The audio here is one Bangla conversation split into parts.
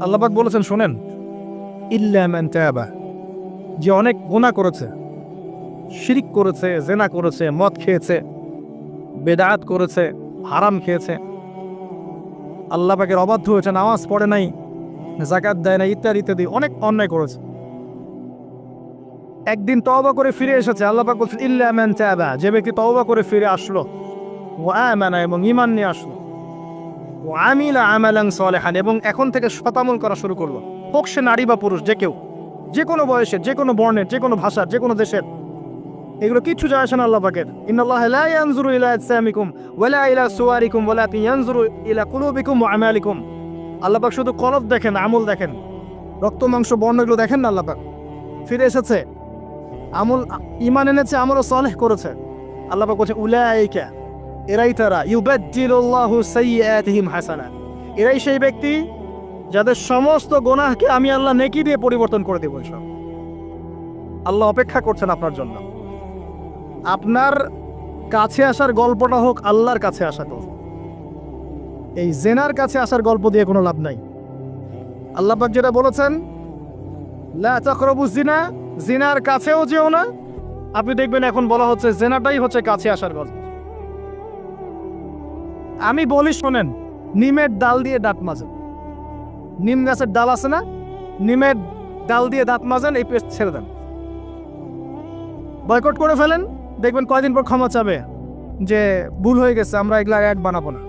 আল্লাহ পাক বলেছেন শোনেন, ইল্লা মান তাবা, যে অনেক গুনাহ করেছে, শিরক করেছে, জেনা করেছে, মদ খেয়েছে, বেদাত করেছে, হারাম খেয়েছে, আল্লাহ পাকের অবাধ্য হয়েছে, নামাজ পড়ে নাই, যাকাত দেয় না, ইত্যাদি ইত্যাদি অনেক অন্যায় করেছে, একদিন তওবা করে ফিরে এসেছে। আল্লাহ পাক বলছেন ইল্লা মান তাবা, যে ব্যক্তি তওবা করে ফিরে আসলো, ওয়া আমানা, এবং ঈমান নিয়ে আসলো, ওয়া আমিলা আমালান সালিহান, এবং এখন থেকে সৎ আমল করা শুরু করলো, হোক সে নারী বা পুরুষ, যে কেউ, যে কোনো বয়সের, যে কোনো বর্ণের, যে কোনো ভাষার, যে কোনো দেশের, এগুলো কিচ্ছু যায় আসে না আল্লাহ পাকের। ইন্নাল্লাহা লা ইয়ানজুরু ইলা আজসামিকুম ওয়ালা ইলা সুওয়ারিকুম ওয়ালাকিন ইয়ানজুরু ইলা কুলুবিকুম ওয়া আমালিকুম। আল্লাহ পাক শুধু কলব দেখেন, আমল দেখেন, রক্ত মাংস বর্ণ এগুলো দেখেন না। আল্লাহ পাক ফিরে এসেছে, আমল ঈমান এনেছে, আমল সালেহ করেছে। আল্লাহ পাক বলছে উলাইকা, এরাই তারা, ইউবাদদিলুল্লাহু সাইয়্যাতিহিম হাসানাত, এরাই সেই ব্যক্তি যাদের সমস্ত গুনাহকে আমি আল্লাহ নেকি দিয়ে পরিবর্তন করে দেব। সব আল্লাহ অপেক্ষা করছেন আপনার জন্য। আপনার কাছে আসার গল্পটা হোক আল্লাহর কাছে আসা গল্প, এই জেনার কাছে আসার গল্প দিয়ে কোনো লাভ নাই। আল্লাহ পাক যেটা বলেছেন লা তাকরাবুজ জিনা, জিনার কাছেও যেও না, আপনি দেখবেন এখন বলা হচ্ছে জেনাটাই হচ্ছে কাছে আসার গল্প। আমি বলি শোনেন, নিমের ডাল দিয়ে দাঁত মাজেন, নিম গাছের ডাল আছে না, নিমের ডাল দিয়ে দাঁত মাজেন, এই পেস্ট ছেড়ে দেন, বয়কট করে ফেলেন, দেখবেন কয়দিন পর ক্ষমা চাবে যে ভুল হয়ে গেছে, আমরা এগুলা অ্যাড বানাবো না।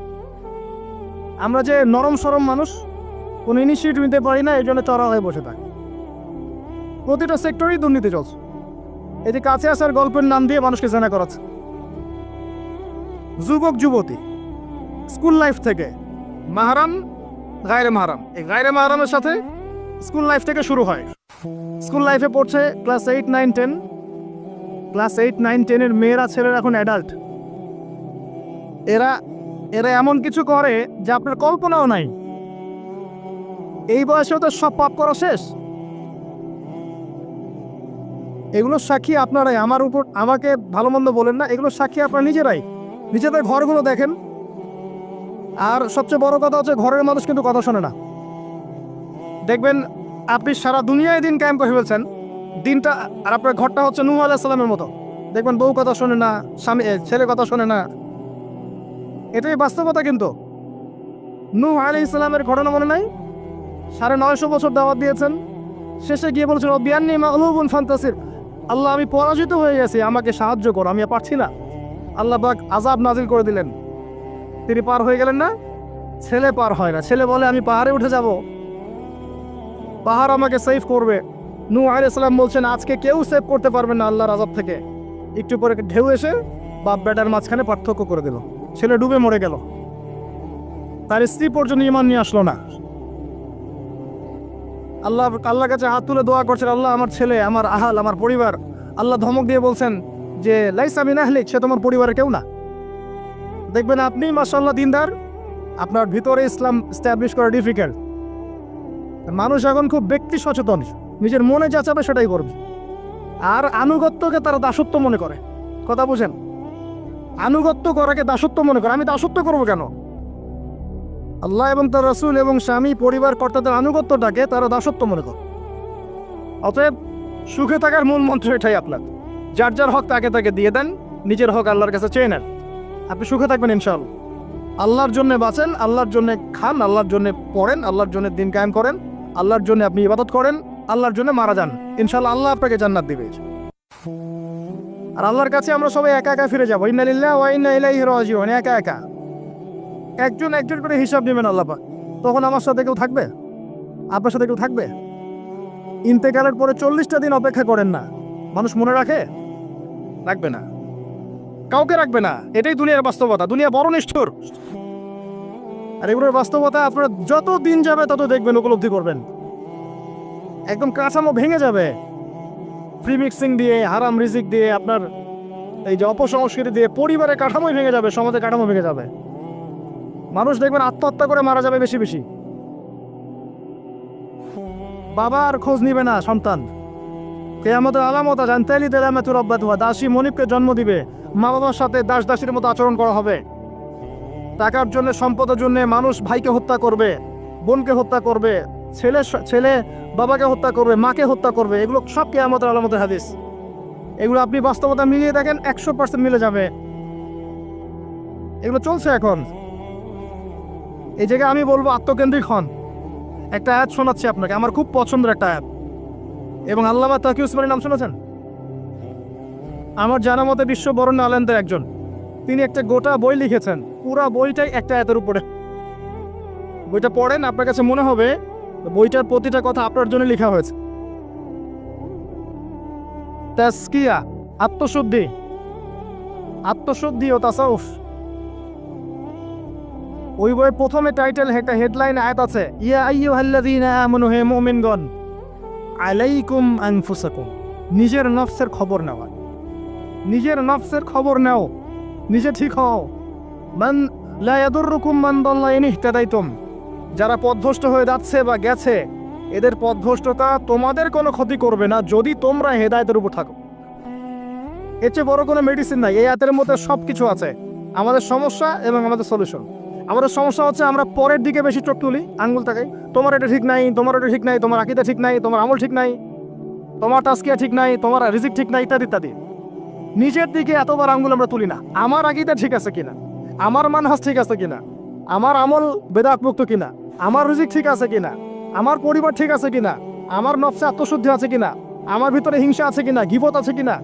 আমরা যে নরম সরম মানুষ, কোনো ইনিশিয়েটিভ নিতে পারি না, এই জন্য চড়া হয়ে বসে থাকি। প্রতিটা সেক্টরেই দুর্নীতি চলছে। এই যে কাছে আসার গল্পের নাম দিয়ে মানুষকে জানা করাচ্ছে। যুবক যুবতী স্কুল লাইফ থেকে মাহরাম, গায়রে মাহরাম, এই গায়রে মাহরামের সাথে স্কুল লাইফ থেকে শুরু হয়। স্কুল লাইফে পড়ছে ক্লাস 8, 9, 10, ক্লাস 8, 9, 10-এর মেয়েরা, ছেলেরা এখন অ্যাডাল্ট। এরা এরা এমন কিছু করে যা আপনার কল্পনাও নাই। এই বয়সেও তো সব পাপ করা শেষ। এগুলো সাক্ষী আপনারাই, আমার উপর আমাকে ভালো মন্দ বলেন না, এগুলো সাক্ষী আপনারা নিজেরাই। নিজেদের ঘরগুলো দেখেন। আর সবচেয়ে বড় কথা হচ্ছে ঘরের মানুষ কিন্তু কথা শোনে না। দেখবেন আপনি সারা দুনিয়ায় দিন কায়েম করে ফেলছেন, দিনটা, আর আপনার ঘরটা হচ্ছে নূহ আলাইহিস সালামের মতো। দেখবেন বউ কথা শোনে না, স্বামী ছেলে কথা শোনে না। এটাই বাস্তবতা। কিন্তু নূহ আলাইহিস সালামের ঘটনা মনে নাই? 950 বছর দাওয়াত দিয়েছেন, শেষে গিয়ে বলছেন রব্বি আন্নী মাগলুবুন ফান্তাসির, আল্লাহ আমি পরাজিত হয়ে গেছি, আমাকে সাহায্য করো, আমি পারছি না। আল্লাহ পাক আযাব নাজিল করে দিলেন, তিনি পার হয়ে গেলেন না। ছেলে পার হয় না, ছেলে বলে আমি পাহাড়ে উঠে যাব, পাহাড় আমাকে সেভ করবে। নূহ আলাইহিস সালাম বলছেন আজকে কেউ সেভ করতে পারবে না আল্লাহর আযাব থেকে। একটু পরে ঢেউ এসে বাপ বেটার মাঝখানে পার্থক্য করে দিল, ছেলে ডুবে মরে গেল, তার স্ত্রী পর্যন্ত ঈমান নিয়ে আসলো না। আল্লাহর কাছে হাত তুলে দোয়া করছেন, আল্লাহ আমার ছেলে, আমার আহাল, আমার পরিবার। আল্লাহ ধমক দিয়ে বলছেন যে লাইসা মিন আহলিক, সে তোমার পরিবারের কেউ না। দেখবেন আপনি মাশাআল্লাহ দিনদার, আপনার ভিতরে ইসলাম এস্টাবলিশ করা ডিফিকাল্ট। মানুষ এখন খুব ব্যক্তি সচেতন, নিজের মনে যা চাবে সেটাই করবে। আর আনুগত্যকে তারা দাসত্ব মনে করে। কথা বুঝেন? আনুগত্য করাকে দাসত্ব মনে করে। আমি দাসত্ব করবো কেন? আল্লাহ এবং তার রাসূল এবং স্বামী, পরিবার, কর্তাদের আনুগত্যটাকে তারা দাসত্ব মনে করে। অতএব সুখে থাকার মূল মন্ত্র এটাই আপনার, যার যার হক তাকে তাকে দিয়ে দেন, নিজের হক আল্লাহর কাছে চেয়ে নেন, আপনি সুখে থাকবেন ইনশাআল্লাহ। আল্লাহর জন্য বাঁচেন, আল্লাহর জন্য খান, আল্লাহর জন্য পড়েন, আল্লাহর জন্য দিন কায়েম করেন, আল্লাহর জন্য আপনি ইবাদত করেন, আল্লাহর জন্য মারা যান, ইনশাআল্লাহ আল্লাহ আপনাকে জান্নাত দিবে। আর আল্লাহর কাছে আমরা সবাই একা একা ফিরে যাবো। ইন্না লিল্লাহি ওয়া ইন্না ইলাইহি রাজিউন। একা একা, একজন একজন করে হিসাব নেবেন আল্লাহ পাক। তখন আমার সাথে কেউ থাকবে? আপনার সাথে কেউ থাকবে? ইন্তেকালের পরে 40টা দিন অপেক্ষা করেন না, মানুষ মনে রাখে? রাখবে না, কাউকে রাখবে না। এটাই দুনিয়ার বাস্তবতা। দুনিয়া বড় নিষ্ঠুর। আর এগুলোর বাস্তবতা আপনারা যত দিন যাবে তত দেখবেন, উপলব্ধি করবেন। একদম কাঠামো ভেঙে যাবে, ফ্রি মিক্সিং দিয়ে, হারাম রিজিক দিয়ে, আপনার এই যে অপসংস্কৃতি দিয়ে পরিবারের কাঠামোই ভেঙে যাবে, সমাজের কাঠামো ভেঙে যাবে। মানুষ দেখবেন আত্মহত্যা করে মারা যাবে বেশি বেশি। বাবার খোঁজ নিবে না সন্তান। কিয়ামতের আলামত জানতালি দেলামাতু রাব্বাতুহা, দাসী মনিবকে জন্ম দিবে, মা বাবার সাথে দাস দাসীর মতো আচরণ করা হবে। টাকার জন্য, সম্পদের জন্য মানুষ ভাইকে হত্যা করবে, বোনকে হত্যা করবে, ছেলে ছেলে বাবাকে হত্যা করবে, মাকে হত্যা করবে, এগুলো সব কিয়ামতের আলামতের হাদিস। এগুলো আপনি বাস্তবতা মিলিয়ে দেখেন 100% মিলে যাবে। এগুলো চলছে এখন। এই জায়গায় আমি বলবো আত্মকেন্দ্রিক হন। একটা আয়াত শোনাচ্ছি আপনাকে, আমার খুব পছন্দের একটা আয়াত, এবং আল্লামা তাকি উসমানীর নাম শুনেছেন? আমার জানা মতে বিশ্ব বরেণ্য আলেমদের একজন। তিনি একটা গোটা বই লিখেছেন, পুরা বইটাই একটা আয়াতের উপরে। বইটা পড়েন, আপনার কাছে মনে হবে বইটার প্রতিটা কথা আপনার জন্য লেখা হয়েছে। তাজকিয়া, আত্মশুদ্ধি, আত্মশুদ্ধি ও তাসাউফ। ওই বইয়ের প্রথমে টাইটেল, একটা হেডলাইন আয়াত আছে, ইয়া আইয়ুহাল্লাযীনা আমানু, হে মুমিনগণ, আলাইকুম আনফুসাকুম, নিজের নফসের খবর নেওয়া, নিজের নফসের খবর নাও, নিজে ঠিক হও। মান লা ইয়াদুররুকুম মান দাল্লা ইন ইহতাদাইতুম, যারা পথভ্রষ্ট হয়ে যাচ্ছে বা গেছে, এদের পথভ্রষ্টতা তোমাদের কোনো ক্ষতি করবে না যদি তোমরা হেদায়েতের উপর থাকো। এর চেয়ে বড় কোনো মেডিসিন নাই। এই আয়াতের মধ্যে সব কিছু আছে, আমাদের সমস্যা এবং আমাদের সলিউশন। আমাদের সমস্যা হচ্ছে আমরা পরের দিকে বেশি চোখ তুলি, আঙ্গুল তাকাই, তোমার এটা ঠিক নাই, তোমার এটা ঠিক নাই, তোমার আকীদা ঠিক নাই, তোমার আমল ঠিক নাই, তোমার তাজকিয়া ঠিক নাই, তোমার রিজিক ঠিক নাই, ইত্যাদি ইত্যাদি। নিজের দিকে এতবার আঙ্গুল আমরা তুলি না। আমার আকীদা ঠিক আছে কিনা, আমার মানহাজ ঠিক আছে কিনা, আমার আমল বেদাত মুক্ত কিনা, আমার রিজিক ঠিক আছে কিনা, আমার পরিবার ঠিক আছে কিনা, আমার নফসে আত্মশুদ্ধি আছে কিনা, আমার ভিতরে হিংসা আছে কিনা, গীবত আছে কিনা,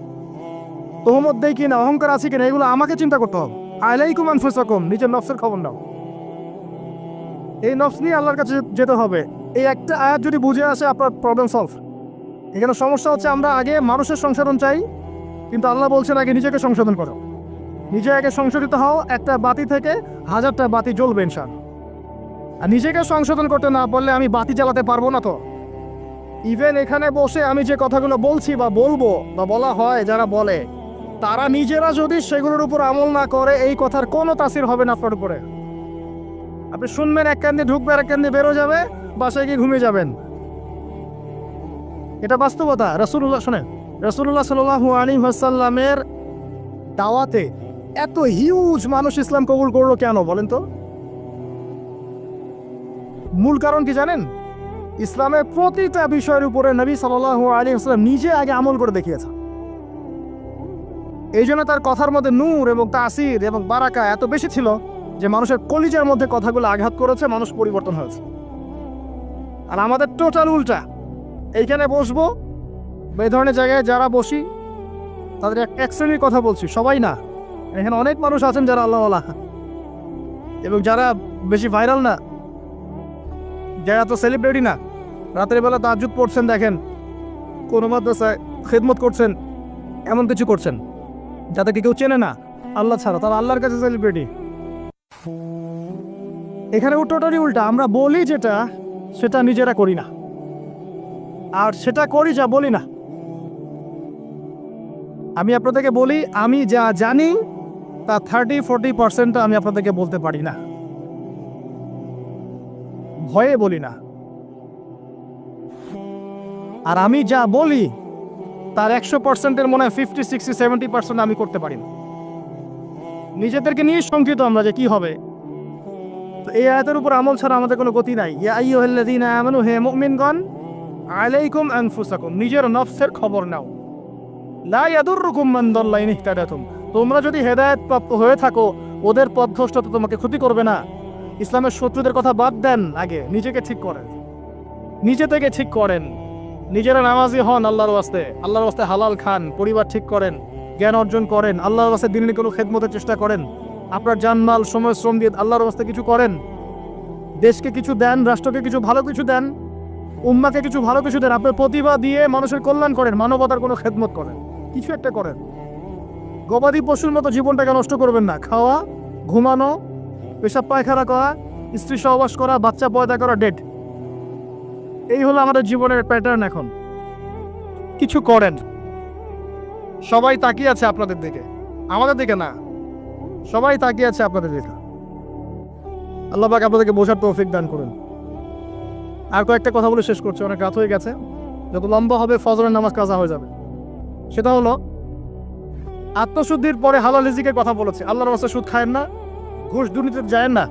তোহমত দেই কিনা, অহংকার আছে কিনা, এগুলো আমাকে চিন্তা করতে হবে। আলাইকুম আনফুসাকুম, নিজের নফসের খবর নাও। এই নফস নিয়ে আল্লাহর কাছে যেতে হবে। এই একটা আয়াত যদি বুঝে আসে, আপনার প্রবলেম সলভ। এখানে সমস্যা হচ্ছে আমরা আগে মানুষের সংশোধন চাই, কিন্তু আল্লাহ বলছেন আগে নিজেকে সংশোধন করো, নিজে আগে সংশোধিত হও। একটা বাতি থেকে 1000টা বাতি জ্বলবে ইনশাআল্লাহ। আর নিজেকে সংশোধন করতে না পারলে আমি বাতি জ্বালাতে পারবো না। তো ইভেন এখানে বসে আমি যে কথাগুলো বলছি বা বলবো বা বলা হয়, যারা বলে, তারা নিজেরা যদি সেগুলোর উপর আমল না করে, এই কথার কোনো তাসির হবে না আপনার উপরে। আপনি শুনবেন, এক কান দিয়ে ঢুকবে, আর এক কান দিয়ে বেরো যাবে, বাসায় গিয়ে ঘুমিয়ে যাবেন। এটা বাস্তবতা। রাসূলুল্লাহ, শোনেন, রাসূলুল্লাহ সাল্লাল্লাহু আলাইহি ওয়াসাল্লামের দাওয়াতে এত হিউজ মানুষ ইসলাম কবুল করলো কেন বলেন তো? মূল কারণ কি জানেন? ইসলামের প্রতিটা বিষয়ের উপরে নবী সাল্লাল্লাহু আলাইহি ওয়াসাল্লাম নিজে আগে আমল করে দেখিয়েছে। এই জন্য তার কথার মধ্যে নূর এবং তাসির এবং বারাকা এত বেশি ছিল যে মানুষের কলিজার মধ্যে কথাগুলো আঘাত করেছে, মানুষ পরিবর্তন হয়েছে। আর আমাদের টোটাল উল্টা। এইখানে বসবো, এই ধরনের জায়গায় যারা বসি তাদের এক শ্রেণীর কথা বলছি, সবাই না। এখানে অনেক মানুষ আছেন যারা আল্লাহওয়ালা, এবং যারা বেশি ভাইরাল না, যারা তো সেলিব্রিটি না, রাতের বেলা তাহাজ্জুদ পড়ছেন, দেখেন কোনো মাদ্রাসায় খেদমত করছেন, এমন কিছু করছেন যাদেরকে কেউ চেনে না আল্লাহ ছাড়া, তারা আল্লাহর কাছে সেলিব্রিটি। এখানে টোটালি উল্টা। আমরা বলি যেটা, সেটা নিজেরা করি না, আর সেটা করি যা বলি না। আমি আপনাদেরকে বলি, আমি যা জানি তা 30-40% আমি আপনাদেরকে বলতে পারি না, ভয়ে বলি না। আর আমি যা বলি তার 100%-এর মনে হয় 50-60-70% আমি করতে পারি না। নিজেদেরকে নিয়ে শঙ্কিত আমরা যে কি হবে। তো এই আয়াতের উপর আমল ছাড়া আমাদের কোনো গতি নাই। ইয়া আইয়ুহাল্লাযীনা আমানু, হে মুমিনগণ, আলাইকুম আনফুসাকুম, নিজের নফসের খবর নাও। লা ইয়াদুররুকুম মান দাল্লা ইন ইহতাদাতুম, তোমরা যদি হেদায়েত প্রাপ্ত হয়ে থাকো, ওদের পথভ্রষ্টতা তোমাকে ক্ষতি করবে না। ইসলামের শত্রুদের কথা বাদ দেন, আগে নিজেকে ঠিক করেন, নিজে থেকে ঠিক করেন। নিজেরা নামাজি হন আল্লাহর ওয়াস্তে, আল্লাহর ওয়াস্তে হালাল খান, পরিবার ঠিক করেন, জ্ঞান অর্জন করেন, আল্লাহর ওয়াস্তে দিনের কোনো খেদমতের চেষ্টা করেন, আপনার জানমাল সময় শ্রম দিয়ে আল্লাহর ওয়াস্তে কিছু করেন, দেশকে কিছু দেন, রাষ্ট্রকে কিছু ভালো কিছু দেন, উম্মাকে কিছু ভালো কিছু দেন, আপনার প্রতিভা দিয়ে মানুষের কল্যাণ করেন, মানবতার কোনো খেদমত করেন, কিছু একটা করেন। গবাদি পশুর মতো জীবনটাকে নষ্ট করবেন না। খাওয়া, ঘুমানো, পেশাব পায়খানা করা, স্ত্রী সহবাস করা, বাচ্চা পয়দা করা, ডেড, এই হলো আমাদের জীবনের প্যাটার্ন। এখন কিছু করেন। সবাই তাকিয়ে আছে আপনাদের দিকে, আমাদের দিকে না, সবাই তাকিয়ে আছে আপনাদের দিকে। আল্লাহ পাক আপনাদেরকে বোঝার তৌফিক দান করুন। আর কয়েকটা কথা বলে শেষ করছে, অনেক রাত হয়ে গেছে, যত লম্বা হবে ফজরের নামাজ কাজা হয়ে যাবে। সেটা হলো, আত্মশুদ্ধির পরে হালাল রিজিকের কথা বলেছে। আল্লাহর রাস্তায় সুদ খায়েন না, ঘুষ দুর্নীতিতে যায়েন না।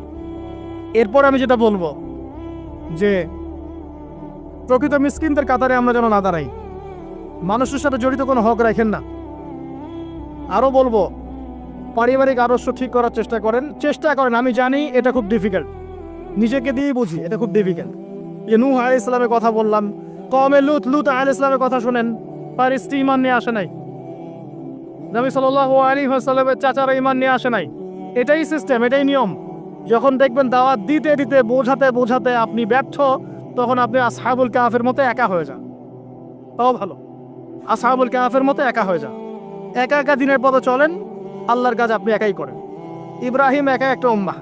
এরপর আমি যেটা বলবো, যে প্রকৃত মিসকিনদের কাতারে আমরা যেন না দাঁড়াই, মানুষের সাথে জড়িত কোনো হক রাখেন না। আরও বলবো, পারিবারিক আদর্শ ঠিক করার চেষ্টা করেন। আমি জানি এটা খুব ডিফিকাল্ট, নিজেকে দিয়েই বুঝি এটা খুব ডিফিকাল্ট। যে নূহ আলাইহিস সালামের কথা বললাম, কওমে লুত আলাইহিস সালামের কথা শুনেন, তার স্ত্রী ঈমান নিয়ে আসে নাই, নবী সাল্লাল্লাহু আলাইহি ওয়াসাল্লামের চাচারা ঈমান নিয়ে আসে নাই। এটাই সিস্টেম, এটাই নিয়ম। যখন দেখবেন দাওয়াত দিতে দিতে বোঝাতে আপনি ব্যর্থ, তখন আপনি আসহাবুল কাহফের মতো একা হয়ে যান। তাও ভালো, আসহাবুল কাহফের মতো একা হয়ে যান। একা একা দিনের পথে চলেন, আল্লাহর কাজ আপনি একাই করেন। ইব্রাহিম একা একটা উম্মাহ,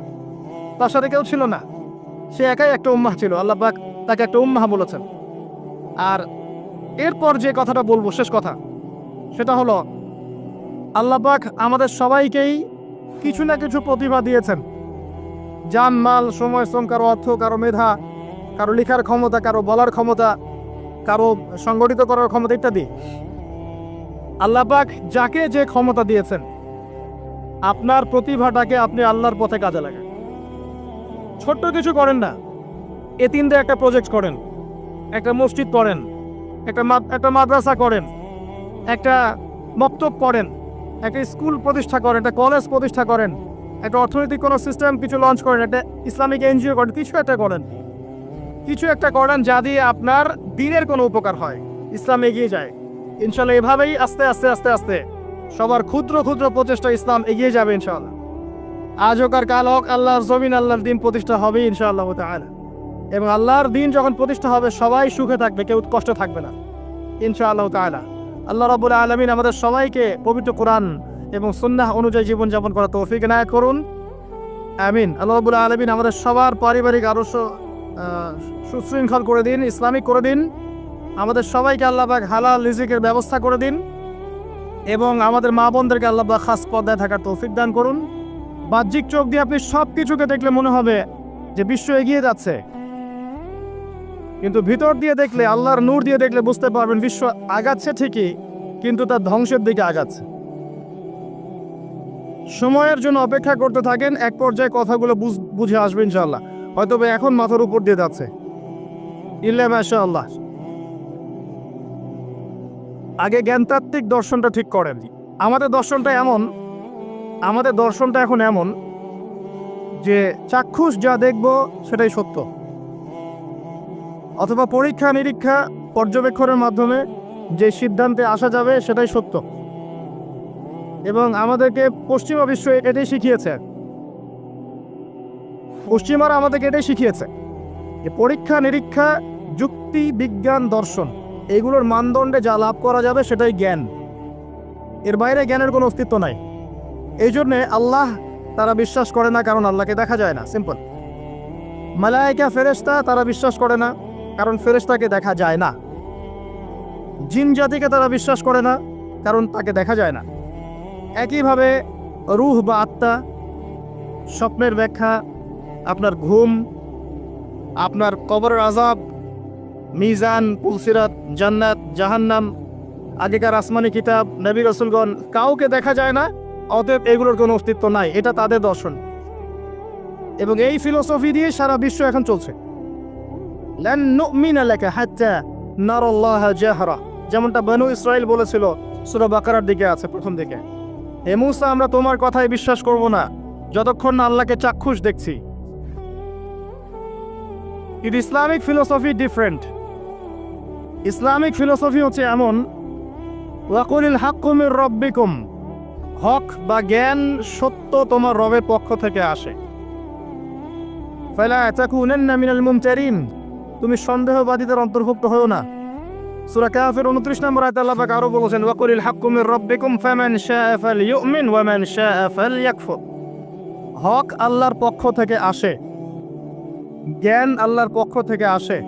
তার সাথে কেউ ছিল না, সে একাই একটা উম্মাহ ছিল। আল্লাহ পাক তাকে একটা উম্মাহ বলেছেন। আর এরপর যে কথাটা বলবো, শেষ কথা, সেটা হলো আল্লাহ পাক আমাদের সবাইকেই কিছু না কিছু প্রতিভা দিয়েছেন। জান, মাল, সময়, শ্রম, কারো অর্থ, কারো মেধা, কারো লেখার ক্ষমতা, কারো বলার ক্ষমতা, কারো সংগঠিত করার ক্ষমতা ইত্যাদি। আল্লাহ পাক যাকে যে ক্ষমতা দিয়েছেন, আপনার প্রতিভাটাকে আপনি আল্লাহর পথে কাজে লাগান। ছোট্ট কিছু করেন না, এতিমদের একটা প্রজেক্ট করেন, একটা মসজিদ করেন, একটা মাদ্রাসা করেন, একটা মক্তব করেন, একটা স্কুল প্রতিষ্ঠা করেন, একটা কলেজ প্রতিষ্ঠা করেন, একটা অর্থনৈতিক কোনো সিস্টেম কিছু লঞ্চ করেন, একটা ইসলামিক এনজিও করেন, কিছু একটা করেন যা দিয়ে আপনার দিনের কোনো উপকার হয়, ইসলাম এগিয়ে যায়। ইনশাল্লাহ এভাবেই আস্তে আস্তে সবার ক্ষুদ্র ক্ষুদ্র প্রচেষ্টা ইসলাম এগিয়ে যাবে ইনশাআল্লাহ। আজ হোক আর কাল হোক, আল্লাহর জমিন, আল্লাহর দিন প্রতিষ্ঠা হবে ইনশাআল্লাহ তাআলা। এবং আল্লাহর দিন যখন প্রতিষ্ঠা হবে, সবাই সুখে থাকবে, কেউ কষ্ট থাকবে না ইনশাআল্লাহ তাআলা। আল্লাহ রাব্বুল আলামিন আমাদের সবাইকে পবিত্র কোরআন এবং সুন্নাহ অনুযায়ী জীবনযাপন করার তৌফিক এনায়েত করুন, আমিন। আল্লাহ রাব্বুল আলামিন আমাদের সবার পারিবারিক আদর্শ সুশৃঙ্খল করে দিন, ইসলামিক করে দিন। আমাদের সবাইকে আল্লাহ পাক হালাল রিজিকের ব্যবস্থা করে দিন, এবং আমাদের মা বোনদেরকে আল্লাহ পাক খাস পর্দায় থাকার তৌফিক দান করুন। বাহ্যিক চোখ দিয়ে আপনি সব কিছুকে দেখলে মনে হবে যে বিশ্ব এগিয়ে যাচ্ছে, কিন্তু ভিতর দিয়ে দেখলে, আল্লাহর নূর দিয়ে দেখলে বুঝতে পারবেন বিশ্ব আগাচ্ছে ঠিকই, কিন্তু তার ধ্বংসের দিকে আগাচ্ছে। সময়ের জন্য অপেক্ষা করতে থাকেন, এক পর্যায়ে কথাগুলো বুঝে আসবে ইনশাআল্লাহ। হয়তো এখন মাথার উপর দিয়ে যাচ্ছে, ইল্লা মাশাআল্লাহ। আগে জ্ঞানতাত্ত্বিক দর্শনটা ঠিক করেন। আমাদের দর্শনটা এখন এমন যে চাক্ষুষ যা দেখব সেটাই সত্য, অথবা পরীক্ষা নিরীক্ষা পর্যবেক্ষণের মাধ্যমে যে সিদ্ধান্তে আসা যাবে সেটাই সত্য। এবং আমাদেরকে পশ্চিমা বিশ্ব এটাই শিখিয়েছে, পশ্চিমারা আমাদেরকে এটাই শিখিয়েছে যে পরীক্ষা নিরীক্ষা, যুক্তি, বিজ্ঞান, দর্শন, এগুলোর মানদণ্ডে যা লাভ করা যাবে সেটাই জ্ঞান। এর বাইরে জ্ঞানের কোনো অস্তিত্ব নাই। এই জন্যে আল্লাহ তারা বিশ্বাস করে না, কারণ আল্লাহকে দেখা যায় না, সিম্পল। মালায়েকা, ফেরেশতা তারা বিশ্বাস করে না, কারণ ফেরেশতাকে দেখা যায় না। জিন জাতিকে তারা বিশ্বাস করে না, কারণ তাকে দেখা যায় না। একইভাবে রূহ বা আত্মা, স্বপ্নের ব্যাখ্যা, আপনার ঘুম, আপনার কবরের আযাব, মিজান, পুলসিরাত, জান্নাত, জাহান্নাম, আগেকার আসমানি কিতাব, নবী রাসূলগণ, কাউকে দেখা যায় না, অতএব এগুলোর কোনো অস্তিত্ব নাই। এটা তাদের দর্শন, এবং এই ফিলোসফি দিয়ে সারা বিশ্ব এখন চলছে। লান নুমিনা লাকা হাত্তা নারাল্লাহা জাহরা, যেমনটা বনু ইসরাইল বলেছিল, সূরা বাকারার দিকে আছে প্রথম দিকে। হে মূসা, আমরা তোমার কথায় বিশ্বাস করব না যতক্ষণ না আল্লাহকে চাক্ষুষ দেখছি। কিন্তু Islamic philosophy different. Islamic philosophy হচ্ছে এমন, ওয়াকুলিল হাক্কু মির রাব্বিকুম, হক বা জ্ঞান, সত্য তোমার রবের পক্ষ থেকে আসে। ফালা তাকুনান্না মিনাল মুমতারিন, তুমি সন্দেহবাদীদের অন্তর্ভুক্ত হও না। সূরা কাহফের 29 নম্বর আয়াতে আল্লাহ পাক আরো বলেছেন, ওয়াকুলিল হাক্কু মির রাব্বিকুম ফামান শাআ ফালইউমিন ওয়া মান শাআ ফালইয়াকফুর। হক আল্লাহর পক্ষ থেকে আসে, জ্ঞান আল্লাহর পক্ষ থেকে আসে,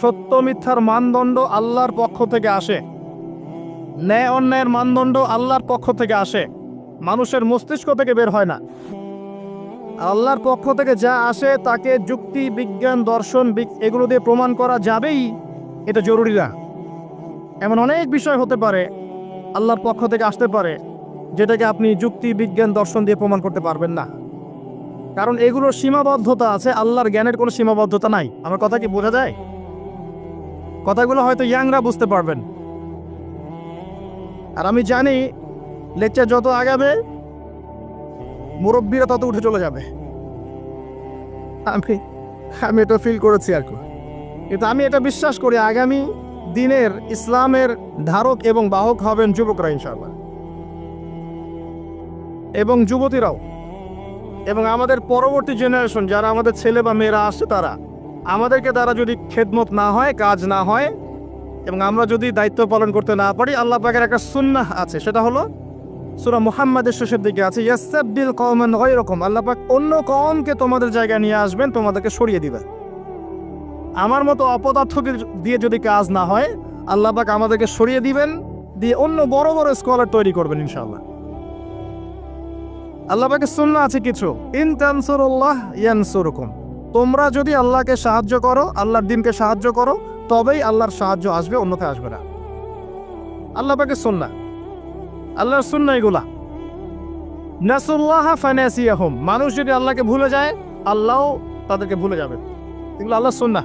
সত্য মিথ্যার মানদণ্ড আল্লাহর পক্ষ থেকে আসে, ন্যায় অন্যায়ের মানদণ্ড আল্লাহর পক্ষ থেকে আসে, মানুষের মস্তিষ্ক থেকে বের হয় না। আল্লাহর পক্ষ থেকে যা আসে তাকে যুক্তি, বিজ্ঞান, দর্শন এগুলো দিয়ে প্রমাণ করা যাবেই, এটা জরুরি না। এমন অনেক বিষয় হতে পারে আল্লাহর পক্ষ থেকে আসতে পারে যেটাকে আপনি যুক্তি, বিজ্ঞান, দর্শন দিয়ে প্রমাণ করতে পারবেন না। কারণ এগুলোর সীমাবদ্ধতা আছে, আল্লাহর জ্ঞানের কোনো সীমাবদ্ধতা নাই। আমার কথা কি বোঝা যায়? কথাগুলো হয়তো ইয়াংরা বুঝতে পারবেন। আর আমি জানি লেকচার যত আগাবে মুরব্বীরা তত উঠে চলে যাবে। আমি এটা ফিল করেছি আর কি। কিন্তু আমি এটা বিশ্বাস করি আগামী দিনের ইসলামের ধারক এবং বাহক হবেন যুবকরা ইনশাআল্লাহ, এবং যুবতীরাও, এবং আমাদের পরবর্তী জেনারেশন যারা আমাদের ছেলে বা মেয়েরা আসছে তারা আমাদেরকে দ্বারা যদি খেদমত না হয়, কাজ না হয়, এবং আমরা যদি দায়িত্ব পালন করতে না পারি, আল্লাহ পাকের একটা সুন্নাহ আছে, সেটা হলো সূরা মুহাম্মাদের শেষের দিকে আছে, ইয়াসতাবদিল কওমান গায়রাকুম, আল্লাহ পাক অন্য কওমকে তোমাদের জায়গায় নিয়ে আসবেন, তোমাদেরকে সরিয়ে দিবেন। আমার মতো অপদার্থকে দিয়ে যদি কাজ না হয়, আল্লাহ পাক আমাদেরকে সরিয়ে দিবেন, দিয়ে অন্য বড় বড় স্কলার তৈরি করবেন ইনশাআল্লাহ। আল্লাহ পাকের সুন্নাহ আছে কিছু, ইন তানসুরুল্লাহ ইয়ানসুরকুম, তোমরা যদি আল্লাহকে সাহায্য করো, আল্লাহর দ্বীনকে সাহায্য করো, তবেই আল্লাহর সাহায্য আসবে, অন্যথায় আসবে না। আল্লাহ পাকের সুন্নাহ, আল্লাহর সুন্নাহ এগুলা। নাসুল্লাহ ফানাসিয়াহুম, মানুষ যদি আল্লাহকে ভুলে যায়, আল্লাহও তাদেরকে ভুলে যাবে। এগুলো আল্লাহর সুন্নাহ।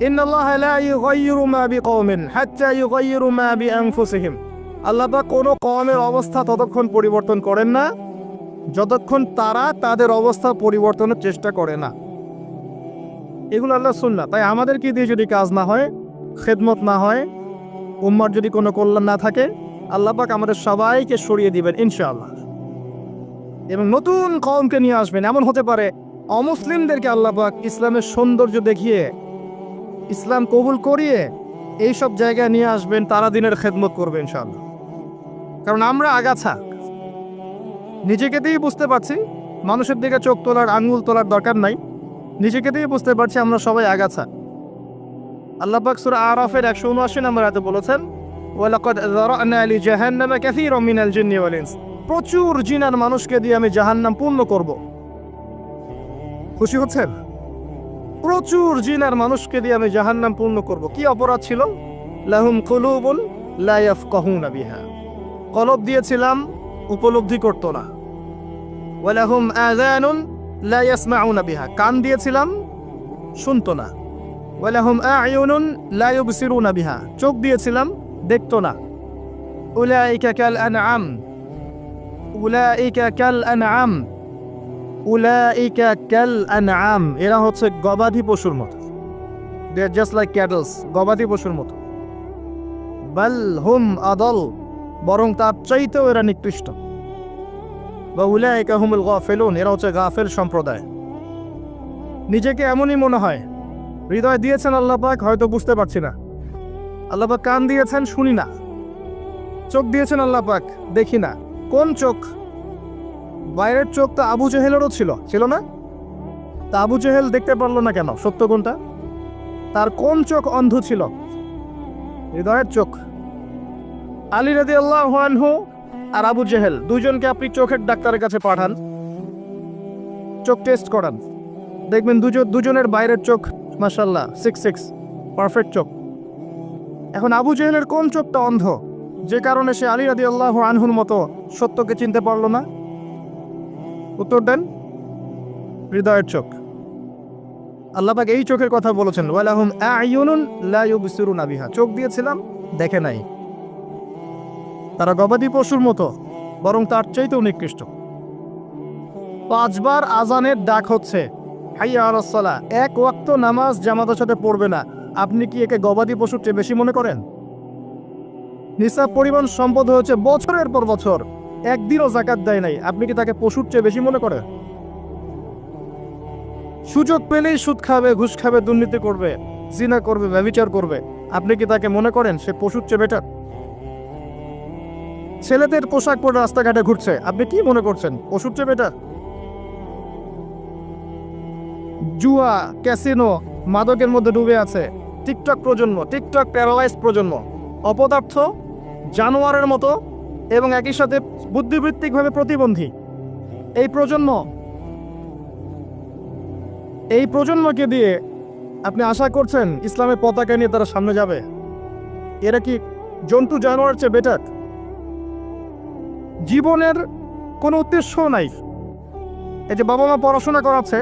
ইন্নাল্লাহা লা ইউগাইয়িরু মা বিকওমিন হাত্তা ইউগাইয়িরু মা বিআনফুসিহিম, আল্লাহ পাক কোনো কওমের অবস্থা ততক্ষণ পরিবর্তন করেন না যতক্ষণ তারা তাদের অবস্থা পরিবর্তনের চেষ্টা করে না। এগুলো আল্লাহর সুন্নাহ। তাই আমাদেরকে দিয়ে যদি কাজ না হয়, খেদমত না হয়, উম্মার যদি কোনো কল্যাণ না থাকে, আল্লাহ পাক আমাদের সবাইকে সরিয়ে দিবেন ইনশাআল্লাহ, এবং নতুন কওমকে নিয়ে আসবেন। এমন হতে পারে অমুসলিমদেরকে আল্লাহ পাক ইসলামের সৌন্দর্য দেখিয়ে, ইসলাম কবুল করিয়ে এইসব জায়গায় নিয়ে আসবেন, তারা দিনের খেদমত করবে ইনশাআল্লাহ। কারণ আমরা আগাছা, নিজেকে দিয়েই বুঝতে পারছি, মানুষের দিকে চোখ তোলার, আঙ্গুল তোলার দরকার নাই, নিজেকে দিয়েই বুঝতে পারছি আমরা সবাই আগাছা। আল্লাহ পাক সূরা আরাফের 179 নম্বর আয়াতে বলেছেন, ওয়ালাকাদ যারা'না লিজাহান্নামা কাসীরাম মিনাল জিন্নি ওয়াল ইনস, প্রচুর জিন আর মানুষকে দিয়ে আমি জাহান্নাম পূর্ণ করব। খুশি হচ্ছেন? প্রচুর জিন আর মানুষকে দিয়ে আমি জাহান্নাম পূর্ণ করব। কি অপরাধ ছিল? লাহুম কুলুবুন লা ইয়াফকাহুনা বিহা, কলব দিয়েছিলাম, উপলব্ধি করতো না। ওয়ালাহুম আযানুন লা ইয়াসমাউনা বিহা, কান দিয়েছিলাম, শুনতো না। ওয়ালাহুম আ'য়ুনুন লা ইউবসিরুনা বিহা, চোখ দিয়েছিলাম, দেখতো না। উলাইকা কাল আনআম, উলাইকা কাল আনআম, উলাইকা কাল আনআম, এরা হচ্ছে গবাদি পশুর মতো। দে আর জাস্ট লাইক ক্যাটলস, গবাদি পশুর মতো। বাল হুম আদল, বরং তার চাইতেও এরা নিকৃষ্ট। বা উলাইকা হুমুল গাফিলুন, এরা হচ্ছে গাফেল সম্প্রদায়। নিজেকে এমনই মনে হয়, হৃদয় দিয়েছেন আল্লাহ পাক, হয়তো বুঝতে পারছি না। আল্লাহ পাক কান দিয়েছেন, শুনি না। চোখ দিয়েছেন আল্লাহ পাক, দেখি না। কোন চোখ? বাইরের চোখ তো আবু জেহেলেরও ছিল না? তা আবু জেহেল দেখতে পারলো না কেন? সত্য কোনটা? তার কোন চোখ অন্ধ ছিল? হৃদয়ের চোখ। আলী রাদিয়াল্লাহু আনহু আর আবু জেহেল দুইজনকে আপনি চোখের ডাক্তারের কাছে পাঠান, চোখ টেস্ট করান, দেখবেন দুজনের বাইরের চোখ মাশাআল্লাহ 6 পারফেক্ট চোখ। এখন আবু জেহেলের কোন চোখটা অন্ধ, যে কারণে সে আলী রাদিয়াল্লাহু আনহুর মতো সত্যকে চিনতে পারল না? উত্তর দেন। হৃদয়ের চোখ। আল্লাহ পাক এই চোখের কথা বলেছেন, ওয়ালাহুম আ'য়ুনুন লা ইউবসিরুনা বিহা, চোখ দিয়েছিলাম, দেখে নাই। তারা গবাদি পশুর মতো, বরং তার চাইতেও নিকৃষ্ট। 5 বার আজানের ডাক হচ্ছে, হাইয়া আলাস সালাহ, এক ওয়াক্ত নামাজ জামাতের সাথে পড়বে না, আপনি কি একে গবাদি পশুর চেয়ে বেশি মনে করেন? নিসাব পরিমাণ সম্পদ হয়েছে বছরের পর বছর, একদিনও যাকাত দেয় নাই, আপনি কি তাকে পশুর চেয়ে বেশি মনে করেন? সুযোগ পেলেই সুদ খাবে, ঘুষ খাবে, দুর্নীতি করবে, জিনা করবে, ব্যভিচার করবে, আপনি কি তাকে মনে করেন সে পশুর চেয়ে বেটার? ছেলেদের পোশাক পরে রাস্তাঘাটে ঘুরছে, আপনি কি মনে করছেন পশুর চেয়ে বেটার? জুয়া, ক্যাসিনো, মাদকের মধ্যে ডুবে আছে টিকটক প্রজন্ম, টিকটক প্যারালাইজ প্রজন্ম, অপদার্থ, জানোয়ারের মতো এবং একই সাথে বুদ্ধিবৃত্তিকভাবে প্রতিবন্ধী। এই প্রজন্মকে দিয়ে আপনি আশা করছেন ইসলামের পতাকা নিয়ে তারা সামনে যাবে? এরা কি জন্তু জানোয়ার চেয়ে বেটার? জীবনের কোনো উদ্দেশ্য নাই, এই যে বাবা মা পড়াশোনা করাচ্ছে,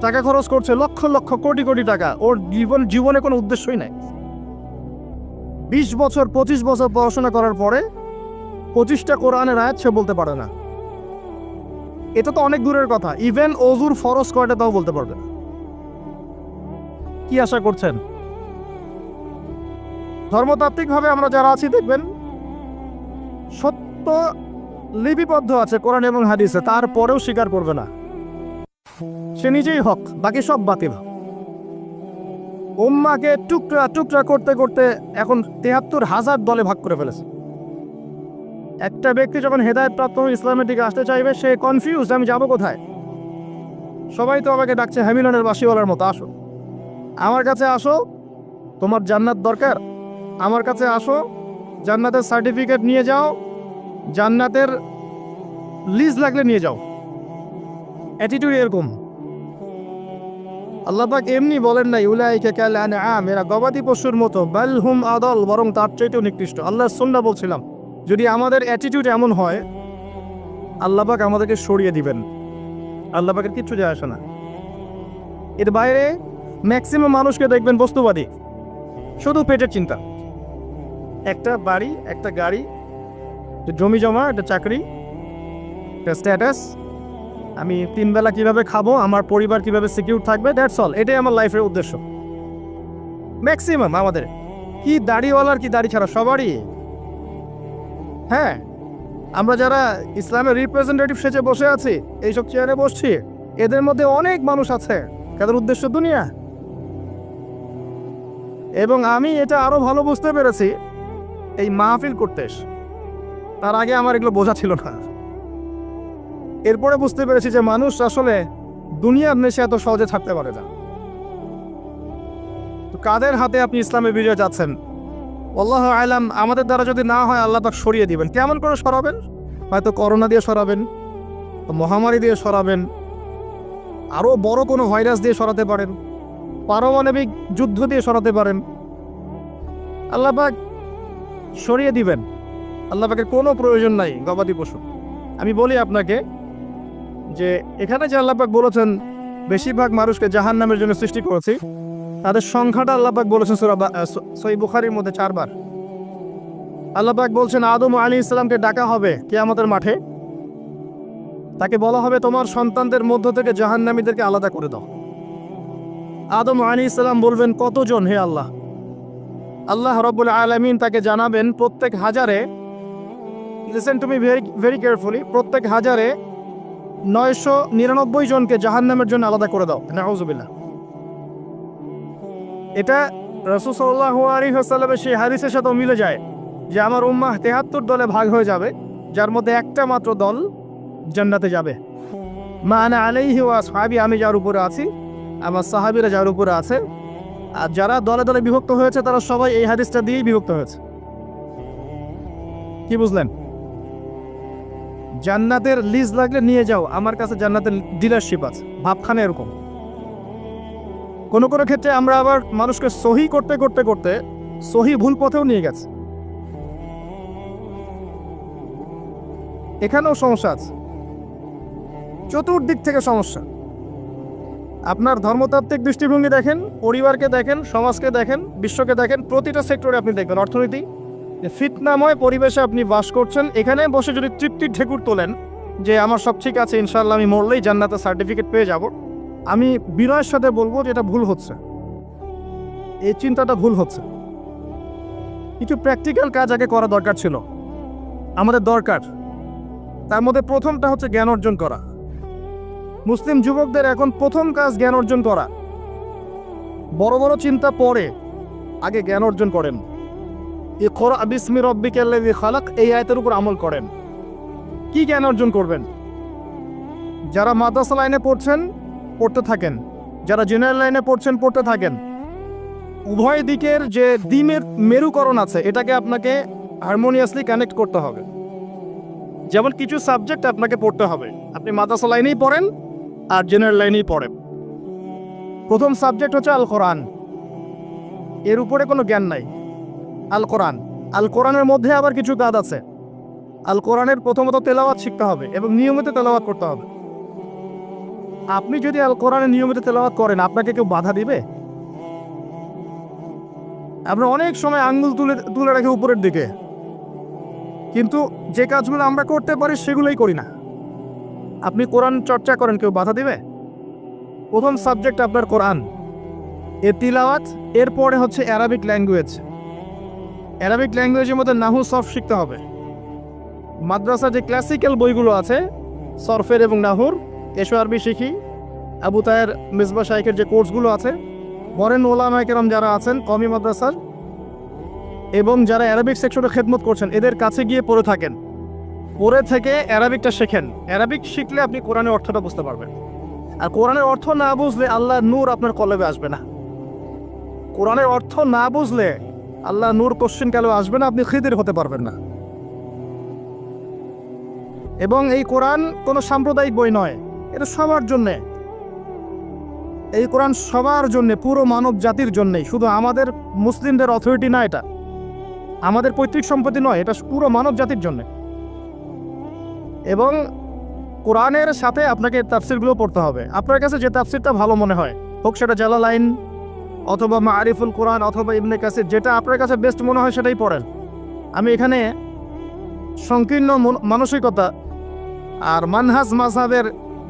টাকা খরচ করছে লক্ষ লক্ষ কোটি কোটি টাকা, ওর জীবনে কোনো উদ্দেশ্যই নাই। 20 বছর 25 বছর পড়াশোনা করার পরে 25টা কোরআনের আয়াত সে বলতে পারে না। এটা তো অনেক দূরের কথা, ইভেন অজুর ফরজ কয়টা তাও বলতে পারবে না। কি আশা করছেন? ধর্মতাত্ত্বিকভাবে আমরা যারা আছি দেখবেন সত্য লিপিবদ্ধ আছে কোরআন এবং হাদিসে, তারপরেও স্বীকার করবে না। সে নিজেই হক, বাকি সব বাতিল। উম্মাকে টুকরা টুকরা করতে করতে এখন 73,000 দলে ভাগ করে ফেলেছে। একটা ব্যক্তি যখন হেদায়েত প্রাপ্ত ইসলামের দিকে আসতে চাইবে, সে কনফিউজ, আমি যাব কোথায়? সবাই তো আমাকে ডাকছে হ্যামিলনের বাসিওয়ালার মতো, আসো আমার কাছে, আসো তোমার জান্নাত দরকার, আমার কাছে আসো, জান্নাতের সার্টিফিকেট নিয়ে যাও, জান্নাতের লিজ লাগলে নিয়ে যাও। অ্যাটিটিউড এরকম। আল্লাহ পাক এমনি বলেন নাই উলাইকা কাল আনআম, এরা গবাদি পশুর মতো, বাল হুম আদল, বরং তার চাইতেও নিকৃষ্ট। আল্লাহর সুন্নাহ বলছিলাম, যদি আমাদের অ্যাটিটিউড এমন হয়, আল্লাহ পাক আমাদেরকে সরিয়ে দিবেন। আল্লাহ পাকের কিচ্ছু যায় আসে না। এর বাইরে ম্যাক্সিমাম মানুষকে দেখবেন বস্তুবাদী, শুধু পেটের চিন্তা। একটা বাড়ি, একটা গাড়ি, জমি জমা, একটা চাকরি, একটা স্ট্যাটাস, আমি 3 বেলা কিভাবে খাবো, আমার পরিবার কিভাবে সিকিউর থাকবে, দ্যাটস অল। এটাই আমার লাইফের উদ্দেশ্য। ম্যাক্সিমাম আমাদের, কি দাড়িওয়ালার কি দাড়ি ছাড়া, সবারই। হ্যাঁ, আমরা যারা ইসলামের রিপ্রেজেন্টেটিভ সেজে বসে আছি, এইসব চেয়ারে বসছি, এদের মধ্যে অনেক মানুষ আছে যাদের উদ্দেশ্য দুনিয়া। এবং আমি এটা আরো ভালো বুঝতে পেরেছি এই মাহফিল করতে এসে। তার আগে আমার এগুলো বোঝা ছিল না। এরপরে বুঝতে পেরেছি যে মানুষ আসলে দুনিয়ার নেশে এত সহজে থাকতে পারে না। তো কাদের হাতে আপনি ইসলামের বিজয় যাচ্ছেন? আল্লাহু আ'লাম। আমাদের দ্বারা যদি না হয়, আল্লাহ পাক সরিয়ে দিবেন। কেমন করে সরাবেন? হয়তো করোনা দিয়ে সরাবেন, মহামারী দিয়ে সরাবেন, আরও বড় কোনো ভাইরাস দিয়ে সরাতে পারেন, পারমাণবিক যুদ্ধ দিয়ে সরাতে পারেন। আল্লাহ পাক সরিয়ে দিবেন। আল্লাহ পাকের কোনো প্রয়োজন নাই গবাদি পশু। আমি বলি আপনাকে যে এখানে যে আল্লাহ পাক বলেছেন বেশিরভাগ মানুষকে জাহান্নামের জন্য সৃষ্টি করেছি, তাদের সংখ্যাটা আল্লাহ পাক বলেছেন সূরা সহিহ বুখারীর মধ্যে 4 বার। আল্লাহ পাক বলছেন আদম আলাইহিস সালামকে ডাকা হবে কিয়ামতের মাঠে, তাকে বলা হবে তোমার সন্তানদের মধ্য থেকে জাহান্নামীদেরকে আলাদা করে দাও। আদম আলাইহিস সালাম বলবেন কতজন হে আল্লাহ? আল্লাহ রাব্বুল আলামিন তাকে জানাবেন প্রত্যেক হাজারে, listen to me very carefully, প্রত্যেক হাজারে 999 জনকে জাহান্নামের জন্য আলাদা করে দাও। নাউযুবিল্লাহ। এটা রাসূল সাল্লাল্লাহু আলাইহি ওয়াসাল্লামের সেই হাদিসের সাথে মিলে যায় যে আমার উম্মাহ 73 দলে ভাগ হয়ে যাবে, যার মধ্যে একটা মাত্র দল জান্নাতে যাবে। মা আনা আলাইহি ওয়া আসহাবি, আমি যার উপরে আছি, আমার সাহাবীরা যার উপরে আছে। আর যারা দলে দলে বিভক্ত হয়েছে, তারা সবাই এই হাদিসটা দিয়েই বিভক্ত হয়েছে। কি বুঝলেন? জান্নাতের লিজ লাগলে নিয়ে যাও, আমার কাছে জান্নাতের ডিলারশিপ আছে, ভাবখানে এরকম। কোনো কোনো ক্ষেত্রে আমরা আবার মানুষকে সহি করতে করতে করতে সহি ভুল পথেও নিয়ে গেছে। এখানেও সমস্যা আছে, চতুর্দিক থেকে সমস্যা। আপনার ধর্মতাত্ত্বিক দৃষ্টিভঙ্গি দেখেন, পরিবারকে দেখেন, সমাজকে দেখেন, বিশ্বকে দেখেন, প্রতিটা সেক্টরে আপনি দেখবেন অর্থনীতি, ফিতনাময় পরিবেশে আপনি বাস করছেন। এখানে বসে যদি তৃপ্তির ঢেকুর তোলেন যে আমার সব ঠিক আছে, ইনশাআল্লাহ আমি মরলেই জান্নাতের সার্টিফিকেট পেয়ে যাব, আমি বিনয়ের সাথে বলবো যে এটা ভুল হচ্ছে, এই চিন্তাটা ভুল হচ্ছে। কিছু প্র্যাকটিক্যাল কাজ আগে করা দরকার ছিল, আমাদের দরকার। তার মধ্যে প্রথমটা হচ্ছে জ্ঞান অর্জন করা। মুসলিম যুবকদের এখন প্রথম কাজ জ্ঞান অর্জন করা। বড় বড় চিন্তা পরে, আগে জ্ঞান অর্জন করেন। ইকরা বিসমি রাব্বিকাল্লাযী খালাক, এই আয়াতের উপর আমল করেন। কি জ্ঞান অর্জন করবেন? যারা মাদ্রাসা লাইনে পড়ছেন পড়তে থাকেন, যারা জেনারেল লাইনে পড়ছেন পড়তে থাকেন। উভয় দিকের যে দ্বিমের মেরুকরণ আছে, এটাকে আপনাকে হারমোনিয়াসলি কানেক্ট করতে হবে। যেমন কিছু সাবজেক্ট আপনাকে পড়তে হবে, আপনি মাদ্রাসা লাইনেই পড়েন আর জেনারেল লাইনেই পড়েন। প্রথম সাবজেক্ট হচ্ছে আল কোরআন, এর উপরে কোনো জ্ঞান নাই। আল কোরআন, আল কোরআনের মধ্যে আবার কিছু কাজ আছে। আল কোরআনের প্রথমত তেলাওয়াত শিখতে হবে এবং নিয়মিত তেলাওয়াত করতে হবে। আপনি যদি আল কোরআনে নিয়মিত তেলাওয়াত করেন, আপনাকে কেউ বাধা দিবে? আমরা অনেক সময় আঙ্গুল তুলে তুলে রাখি উপরের দিকে, কিন্তু যে কাজগুলো আমরা করতে পারি সেগুলোই করি না। আপনি কোরআন চর্চা করেন, কেউ বাধা দিবে? প্রথম সাবজেক্ট আপনার কোরআন, এর তিলাওয়াত, এরপরে হচ্ছে অ্যারাবিক ল্যাঙ্গুয়েজ। অ্যারাবিক ল্যাঙ্গুয়েজের মধ্যে নাহু সরফ শিখতে হবে। মাদ্রাসা যে ক্লাসিক্যাল বইগুলো আছে সরফের এবং নাহুর, এসো আরবি শিখি, আবু তায়ের মিসবা শাইখের যে কোর্সগুলো আছে, বরেন ওলামায়ে কেরাম যারা আছেন কওমি মাদ্রাসার এবং যারা অ্যারাবিক সেকশনে খেদমত করছেন, এদের কাছে গিয়ে পড়ে থাকেন, পড়ে থেকে অ্যারাবিকটা শেখেন। অ্যারাবিক শিখলে আপনি কোরআনের অর্থটা বুঝতে পারবেন। আর কোরআনের অর্থ না বুঝলে আল্লাহর নূর আপনার কলবে আসবে না। কোরআনের অর্থ না বুঝলে আল্লাহ নূর কোশ্চেন কালেও আসবে না, আপনি খিদির হতে পারবেন না। এবং এই কোরআন কোনো সাম্প্রদায়িক বই নয়, এটা সবার জন্যে। এই কোরআন সবার জন্যে, পুরো মানব জাতির জন্যেই, শুধু আমাদের মুসলিমদের অথরিটি না, এটা আমাদের পৈতৃক সম্পত্তি নয়, এটা পুরো মানব জাতির জন্যে। এবং কোরআনের সাথে আপনাকে তাফসিরগুলো পড়তে হবে। আপনার কাছে যে তাফসিরটা ভালো মনে হয়, হোক সেটা জালালাইন অথবা মারিফুল কোরআন অথবা ইবনে কাসির, যেটা আপনার কাছে বেস্ট মনে হয় সেটাই পড়েন। আমি এখানে সংকীর্ণ মানসিকতা আর মানহাজ মাযহাবের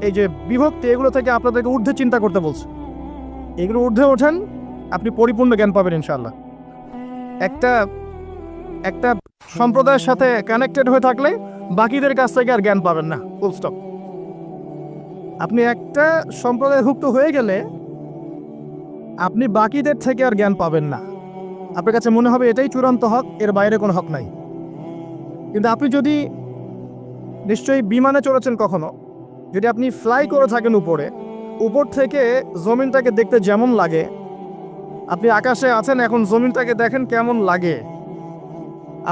এই যে বিভক্তি, এগুলো থেকে আপনাদেরকে ঊর্ধ্বে চিন্তা করতে বলছি। এগুলো ঊর্ধ্বে ওঠেন, আপনি পরিপূর্ণ জ্ঞান পাবেন ইনশাআল্লাহ। একটা সম্প্রদায়ের সাথে কানেক্টেড হয়ে থাকলে বাকিদের কাছ থেকে আর জ্ঞান পাবেন না, ফুল স্টপ। আপনি একটা সম্প্রদায়ভুক্ত হয়ে গেলে আপনি বাকিদের থেকে আর জ্ঞান পাবেন না। আপনার কাছে মনে হবে এটাই চূড়ান্ত হক, এর বাইরে কোনো হক নাই। কিন্তু আপনি যদি নিশ্চয়ই বিমানে চড়েছেন কখনো, যদি আপনি ফ্লাই করে থাকেন উপরে, উপর থেকে জমিনটাকে দেখতে যেমন লাগে, আপনি আকাশে আছেন, এখন জমিনটাকে দেখেন কেমন লাগে,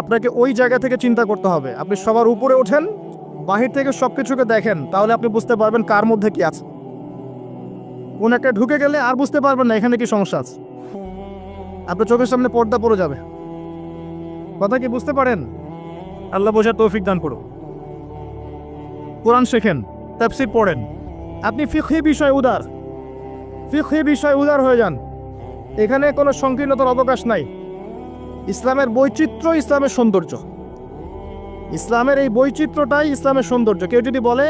আপনাকে ওই জায়গা থেকে চিন্তা করতে হবে। আপনি সবার উপরে ওঠেন, বাহির থেকে সব কিছুকে দেখেন, তাহলে আপনি বুঝতে পারবেন কার মধ্যে কি আছে। কোন একটা ঢুকে গেলে আর বুঝতে পারবেন না এখানে কি সমস্যা আছে, আপনার চোখের সামনে পর্দা পড়ে যাবে। কথা কি বুঝতে পারেন? আল্লাহ বোঝার তৌফিক দান করুন। কোরআন শেখেন, তাফসীর পড়েন। আপনি ফিকহি বিষয় উদার হয়ে যান। এখানে কোনো সংকীর্ণতার অবকাশ নাই। ইসলামের বৈচিত্র্য ইসলামের সৌন্দর্য। ইসলামের এই বৈচিত্র্যটাই ইসলামের সৌন্দর্য। কেউ যদি বলে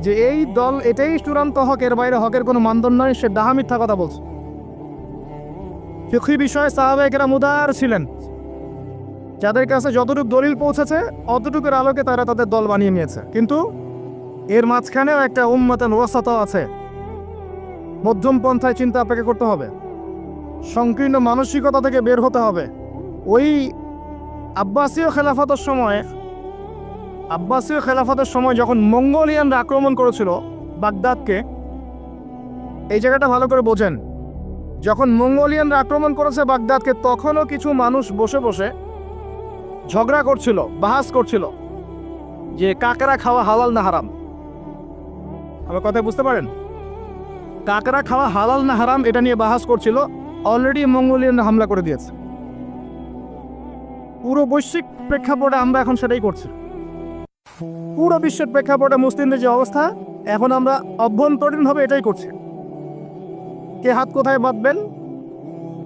যে এই দল এটাই চূড়ান্ত হক, এর বাইরে হকের কোনো মানদণ্ড নয়, সে ডাহা মিথ্যা কথা বলছে। ফিকহি বিষয়ে সাহাবায়ে কেরাম উদার ছিলেন। যাদের কাছে যতটুকু দলিল পৌঁছেছে অতটুকুর আলোকে তারা তাদের দল বানিয়ে নিয়েছে। কিন্তু এর মাঝখানেও একটা উম্মাতান ওয়াসাতা আছে, মধ্যম পন্থায় চিন্তা আপনাকে করতে হবে, সংকীর্ণ মানসিকতা থেকে বের হতে হবে। ওই আব্বাসীয় খেলাফতের সময় যখন মঙ্গোলিয়ানরা আক্রমণ করেছিল বাগদাদকে, এই জায়গাটা ভালো করে বোঝেন। যখন মঙ্গোলিয়ানরা আক্রমণ করেছে বাগদাদকে, তখনও কিছু মানুষ বসে বসে ঝগড়া করছিল, বাহাস করছিল যে কাকড়া খাওয়া হালাল না হারাম। আমার কথা বুঝতে পারেন? কাকড়া খাওয়া হালাল না হারাম এটা নিয়ে বাহাস করছিল। অলরেডি মঙ্গোলিয়ানরা হামলা করে দিয়েছে। পুরো বৈশ্বিক প্রেক্ষাপটে আমরা এখন সেটাই করছি। পুরো বিশ্বের প্রেক্ষাপটে মুসলিমদের যে অবস্থা, এখন আমরা অভ্যন্তরীণভাবে এটাই করছি। কে হাত কোথায় বাঁধবেন,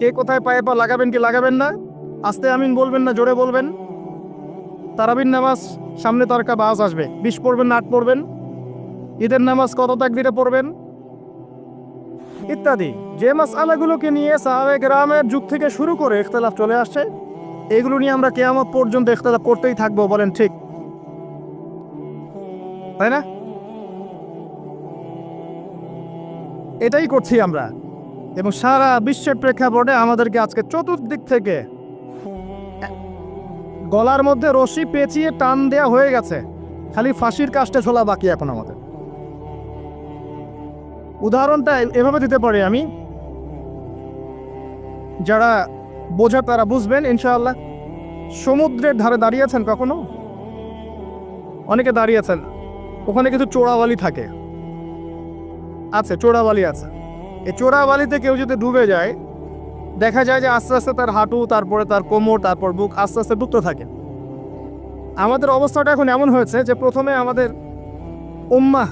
কে কোথায় পায়ে পা লাগাবেন কি লাগাবেন না, আস্তে আমিন বলবেন না জোরে বলবেন, তারাবির নামাজ সামনে তারকা বাস আসবে, 20 পড়বেন না 8 পড়বেন, ঈদের নামাজ কত তাকবীরে পড়বেন ইত্যাদি। যে মাসআলাগুলোকে নিয়ে সাহাবায়ে কেরামের যুগ থেকে শুরু করে ইখতিলাফ চলে আসছে, এগুলো নিয়ে আমরা কিয়ামত পর্যন্ত ইখতিলাফ করতেই থাকবো। বলেন ঠিক, তাই না? এটাই করছি আমরা। এবং সারা বিশ্বের প্রেক্ষাপটে আমাদেরকে আজকে চতুর্দিক থেকে গলার মধ্যে রশি পেঁচিয়ে টান দেয়া হয়ে গেছে, খালি ফাঁসির কাস্টে ঝোলা বাকি এখন আমাদের। উদাহরণটা এভাবে দিতে পারি আমি, যারা বোঝা তারা বুঝবেন ইনশাআল্লাহ। সমুদ্রের ধারে দাঁড়িয়েছেন কখনো? অনেকে দাঁড়িয়েছেন, ওখানে কিছু চোরাবালি থাকে, আছে চোরাবালি আছে। এই চোরাবালিতে কেউ যদি ডুবে যায়, দেখা যায় যে আস্তে আস্তে তার হাঁটু, তারপরে তার কোমর, তারপর বুক আস্তে আস্তে ডুবতে থাকে। আমাদের অবস্থাটা এখন এমন হয়েছে যে প্রথমে আমাদের উম্মাহ,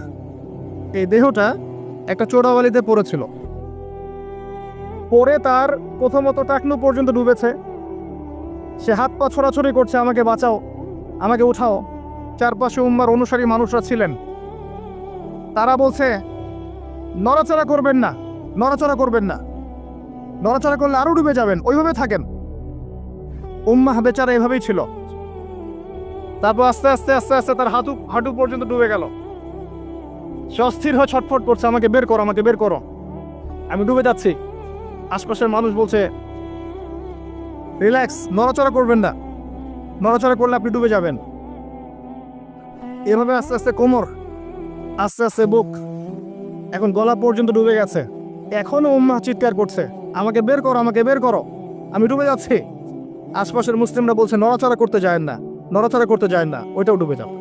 এই দেহটা একটা চোরাবালিতে পড়েছিল, পরে তার প্রথমত টাকনু পর্যন্ত ডুবেছে। সে হাত পা ছোড়াছড়ি করছে, আমাকে বাঁচাও, আমাকে উঠাও। চারপাশে উম্মার অনুসারী মানুষরা ছিলেন, তারা বলছে নড়াচড়া করবেন না, নড়াচড়া করবেন না, নড়াচড়া করলে আরো ডুবে যাবেন, ওইভাবে থাকেন। উম্মাহ বেচারা এভাবেই ছিল। তারপর আস্তে আস্তে আস্তে আস্তে তার হাঁটু পর্যন্ত ডুবে গেল। সে অস্থির হয়ে ছটফট করছে, আমাকে বের করো, আমাকে বের করো, আমি ডুবে যাচ্ছি। আশপাশের মানুষ বলছে রিল্যাক্স, নড়াচড়া করবেন না, নড়াচড়া করলে আপনি ডুবে যাবেন। এভাবে আস্তে আস্তে কোমর, আস্তে আস্তে বুক, এখন গলা পর্যন্ত ডুবে গেছে। এখনো উম্মাহ চিৎকার করছে, আমাকে বের করো, আমাকে বের করো, আমি ডুবে যাচ্ছি। আশপাশের মুসলিমরা বলছে নড়াচড়া করতে যায় না, নড়াচড়া করতে যায় না, ওইটাও ডুবে যাবে।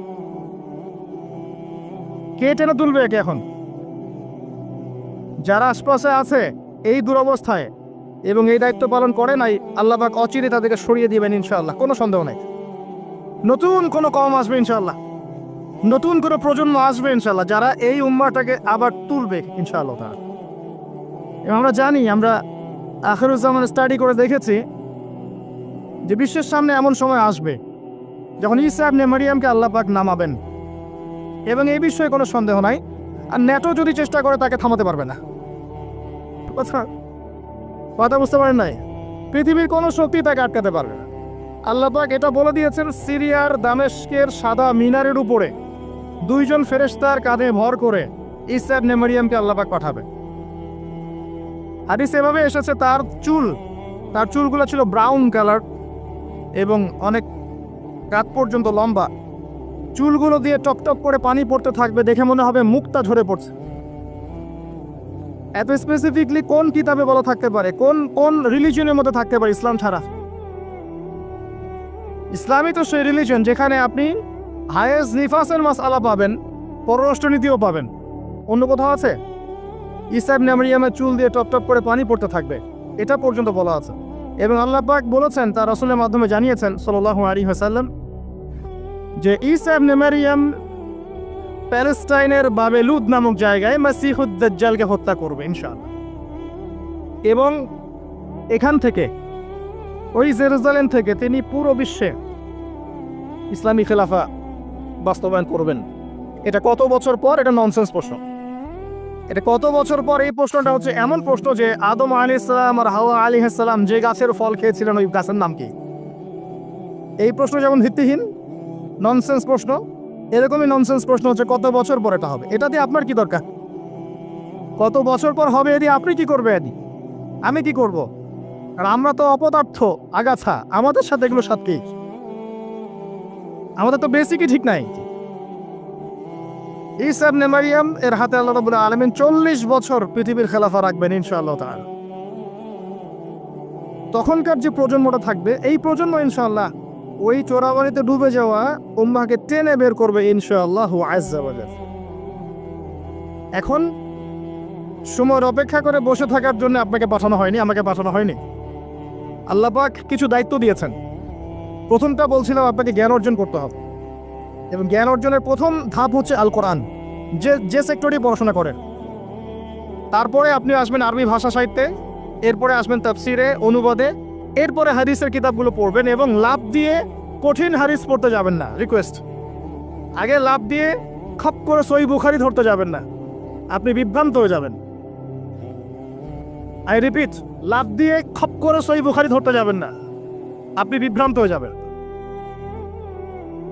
কে টেনে তুলবে একে এখন? যারা আশপাশে আছে এই দুরবস্থায় এবং এই দায়িত্ব পালন করে নাই, আল্লাহ পাক অচিরে তাদেরকে সরিয়ে দিবেন ইনশাআল্লাহ, কোনো সন্দেহ নাই। নতুন কোনো কওম আসবে ইনশাআল্লাহ, নতুন কোনো প্রজন্ম আসবে ইনশাআল্লাহ, যারা এই উম্মাহটাকে আবার তুলবে ইনশাআল্লাহ। এবং আমরা জানি, আমরা আখিরুজ্জামান স্টাডি করে দেখেছি যে বিশ্বের সামনে এমন সময় আসবে যখন ঈসা ইবনে মারইয়ামকে আল্লাহ পাক নামাবেন, এবং এই বিষয়ে কোনো সন্দেহ নাই। আর নেটো যদি চেষ্টা করে তাকে থামাতে পারবে না। কথা বুঝতে পারেন নাই? পৃথিবীর কোনো শক্তি তাকে আটকাতে পারবে না। আল্লাহ পাক এটা বলে দিয়েছেন, সিরিয়ার দামেস্কের সাদা মিনারের উপরে দুইজন ফেরেশতার কাঁধে ভর করে ঈসা ইবনে মারইয়ামকে আল্লাহ পাক পাঠাবে। হাদিস এভাবে এসেছে, তার চুলগুলো ছিল ব্রাউন কালার এবং অনেক কাত পর্যন্ত লম্বা। চুলগুলো দিয়ে টপটপ করে পানি পড়তে থাকবে, দেখে মনে হবে মুক্তা ঝরে পড়ছে। এত স্পেসিফিকলি কোন কিতাবে বলা থাকতে পারে, কোন রিলিজনের মধ্যে থাকতে পারে ইসলাম ছাড়া? ইসলামই তো সেই রিলিজন যেখানে আপনি হায়েজ নিফাসের মাসআলা পাবেন, পররাষ্ট্রনীতিও পাবেন। অন্য কোথাও আছে? ঈসা ইবনে মারইয়ামের চুল দিয়ে টপটপ করে পানি পড়তে থাকবে, এটা পর্যন্ত বলা আছে। এবং আল্লাহ পাক বলেছেন, তার রাসূলের মাধ্যমে জানিয়েছেন সাল্লাল্লাহু আলাইহি ওয়াসাল্লাম, যে ঈসা ইবনে মারইয়াম প্যালেস্টাইনের বাবেলুদ নামক জায়গায় মাসিহুদ দাজ্জালকে হত্যা করবে ইনশাআল্লাহ। এবং এখান থেকে, ওই জেরুজালেম থেকে তিনি পুরো বিশ্বে ইসলামী খেলাফা বাস্তবায়ন করবেন। এটা কত বছর পর? এটা ননসেন্স প্রশ্ন। এটা কত বছর পর? এই প্রশ্নটা হচ্ছে এমন প্রশ্ন যে আদম আলাইহিস সালাম আর হাওয়া আলাইহিস সালাম যে গাছের ফল খেয়েছিলেন, ওই গাছের নাম কি? এই প্রশ্ন যেমন ভিত্তিহীন, ননসেন্স প্রশ্ন, এরকমই ননসেন্স প্রশ্ন হচ্ছে কত বছর পর এটা হবে। এটা দিয়ে আপনার কি দরকার? কত বছর পর হবে এদি আপনি কি করবে? এদি আমি কি করব? আর আমরা তো অপদার্থ, আগাছা, আমাদের সাথে এগুলো সাথে আমাদের তো বেসিকই ঠিক নাই। ঈসা ইবনে মারইয়াম এর হাতে আল্লাহ রাব্বুল আলামিন 40 বছর পৃথিবীর খেলাফা রাখবেন ইনশাআল্লাহ তাআলা। তখনকার যে প্রজন্মটা থাকবে, এই প্রজন্ম ইনশাআল্লাহ ওই চোরাবালিতে ডুবে যাওয়া উম্মাহকে টেনে বের করবে ইনশাআল্লাহু আযজা ওয়া জাল। এখন সময়ের অপেক্ষা করে বসে থাকার জন্য আপনাকে পাঠানো হয়নি, আমাকে পাঠানো হয়নি। আল্লাহ পাক কিছু দায়িত্ব দিয়েছেন। প্রথমটা বলছিলাম, আপনাকে জ্ঞান অর্জন করতে হবে, এবং জ্ঞান অর্জনের প্রথম ধাপ হচ্ছে আল কোরআন, যে সেক্টরে পড়াশোনা করেন। তারপরে আপনি আসবেন আরবি ভাষা সাহিত্যে, এরপরে আসবেন তাফসিরে, অনুবাদে, এরপরে হাদিসের কিতাবগুলো পড়বেন। এবং লাভ দিয়ে কঠিন হাদিস পড়তে যাবেন না, রিকোয়েস্ট। আগে লাভ দিয়ে খপ করে সহিহ বুখারী ধরতে যাবেন না, আপনি বিভ্রান্ত হয়ে যাবেন। আই রিপিট, লাভ দিয়ে খপ করে সহিহ বুখারী ধরতে যাবেন না, আপনি বিভ্রান্ত হয়ে যাবেন।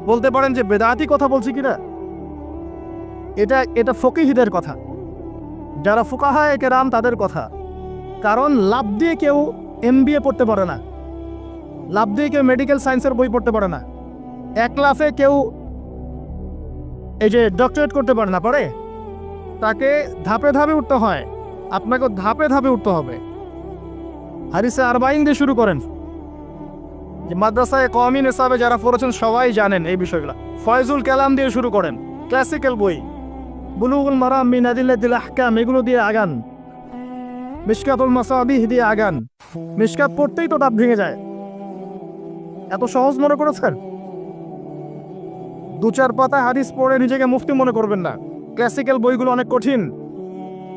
বলতে পারেন যে বেদাতি কথা বলছি কিনা, এটা ফকিহদের কথা, যারা ফুকাহায়ে কেরাম তাদের কথা। কারণ লাভ দিয়ে কেউ MBA পড়তে পারে না, লাভ দিয়ে কেউ মেডিকেল সায়েন্সের বই পড়তে পারে না, এক লাফে কেউ এই যে ডক্টরেট করতে পারে না, পারে। তাকে ধাপে ধাপে উঠতে হয়, আপনাকে ধাপে ধাপে উঠতে হবে। হাদিসে আরবাইন দিয়ে শুরু করেন, যে মাদ্রাসায় কওমি নিসাবে যারা পড়েছেন সবাই জানেন এই বিষয়গুলো। ফয়জুল কালাম দিয়ে শুরু করেন, ক্লাসিক্যাল বই, বুলুগুল মারাম মিন আদিল্লাতিল আহকাম, এগুলো দিয়ে আগান। মিশকাতুল মাসাবিহ দিয়ে আগান। মিশকাত পড়তেই তো দাঁত ভেঙে যায়, এত সহজ মনে করেছেন? 2-4 পাতা হাদিস পড়ে নিজেকে মুফতি মনে করবেন না, ক্লাসিক্যাল বইগুলো অনেক কঠিন।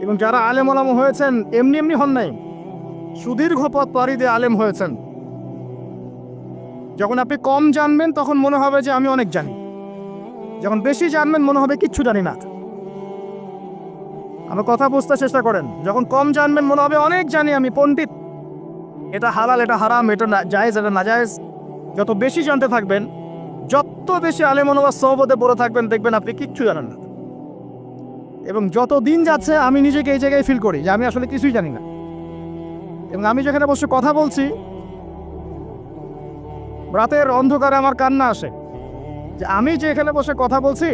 এবং যারা আলেম ওলামা হয়েছেন এমনি এমনি হন নাই, সুদীর্ঘ পথ পাড়ি দিয়ে আলেম হয়েছেন। যখন আপনি কম জানবেন তখন মনে হবে যে আমি অনেক জানি, যখন বেশি জানবেন মনে হবে কিচ্ছু জানি না। আমার কথা বুঝতে চেষ্টা করেন। যখন কম জানবেন মনে হবে অনেক জানি, আমি পণ্ডিত, এটা হালাল এটা হারাম, এটা জায়েজ এটা নাজায়েজ। যত বেশি জানতে থাকবেন, যত বেশি আলেম ওলামার সোহবতে পড়ে থাকবেন, দেখবেন আপনি কিচ্ছু জানেন না। এবং যত দিন যাচ্ছে আমি নিজেকে এই জায়গায় ফিল করি যে আমি আসলে কিছুই জানি না। এবং আমি যেখানে বসে কথা বলছি, রাতের অন্ধকারে আমার কান্না আসে যে আমি যে এখানে বসে কথা বলছি,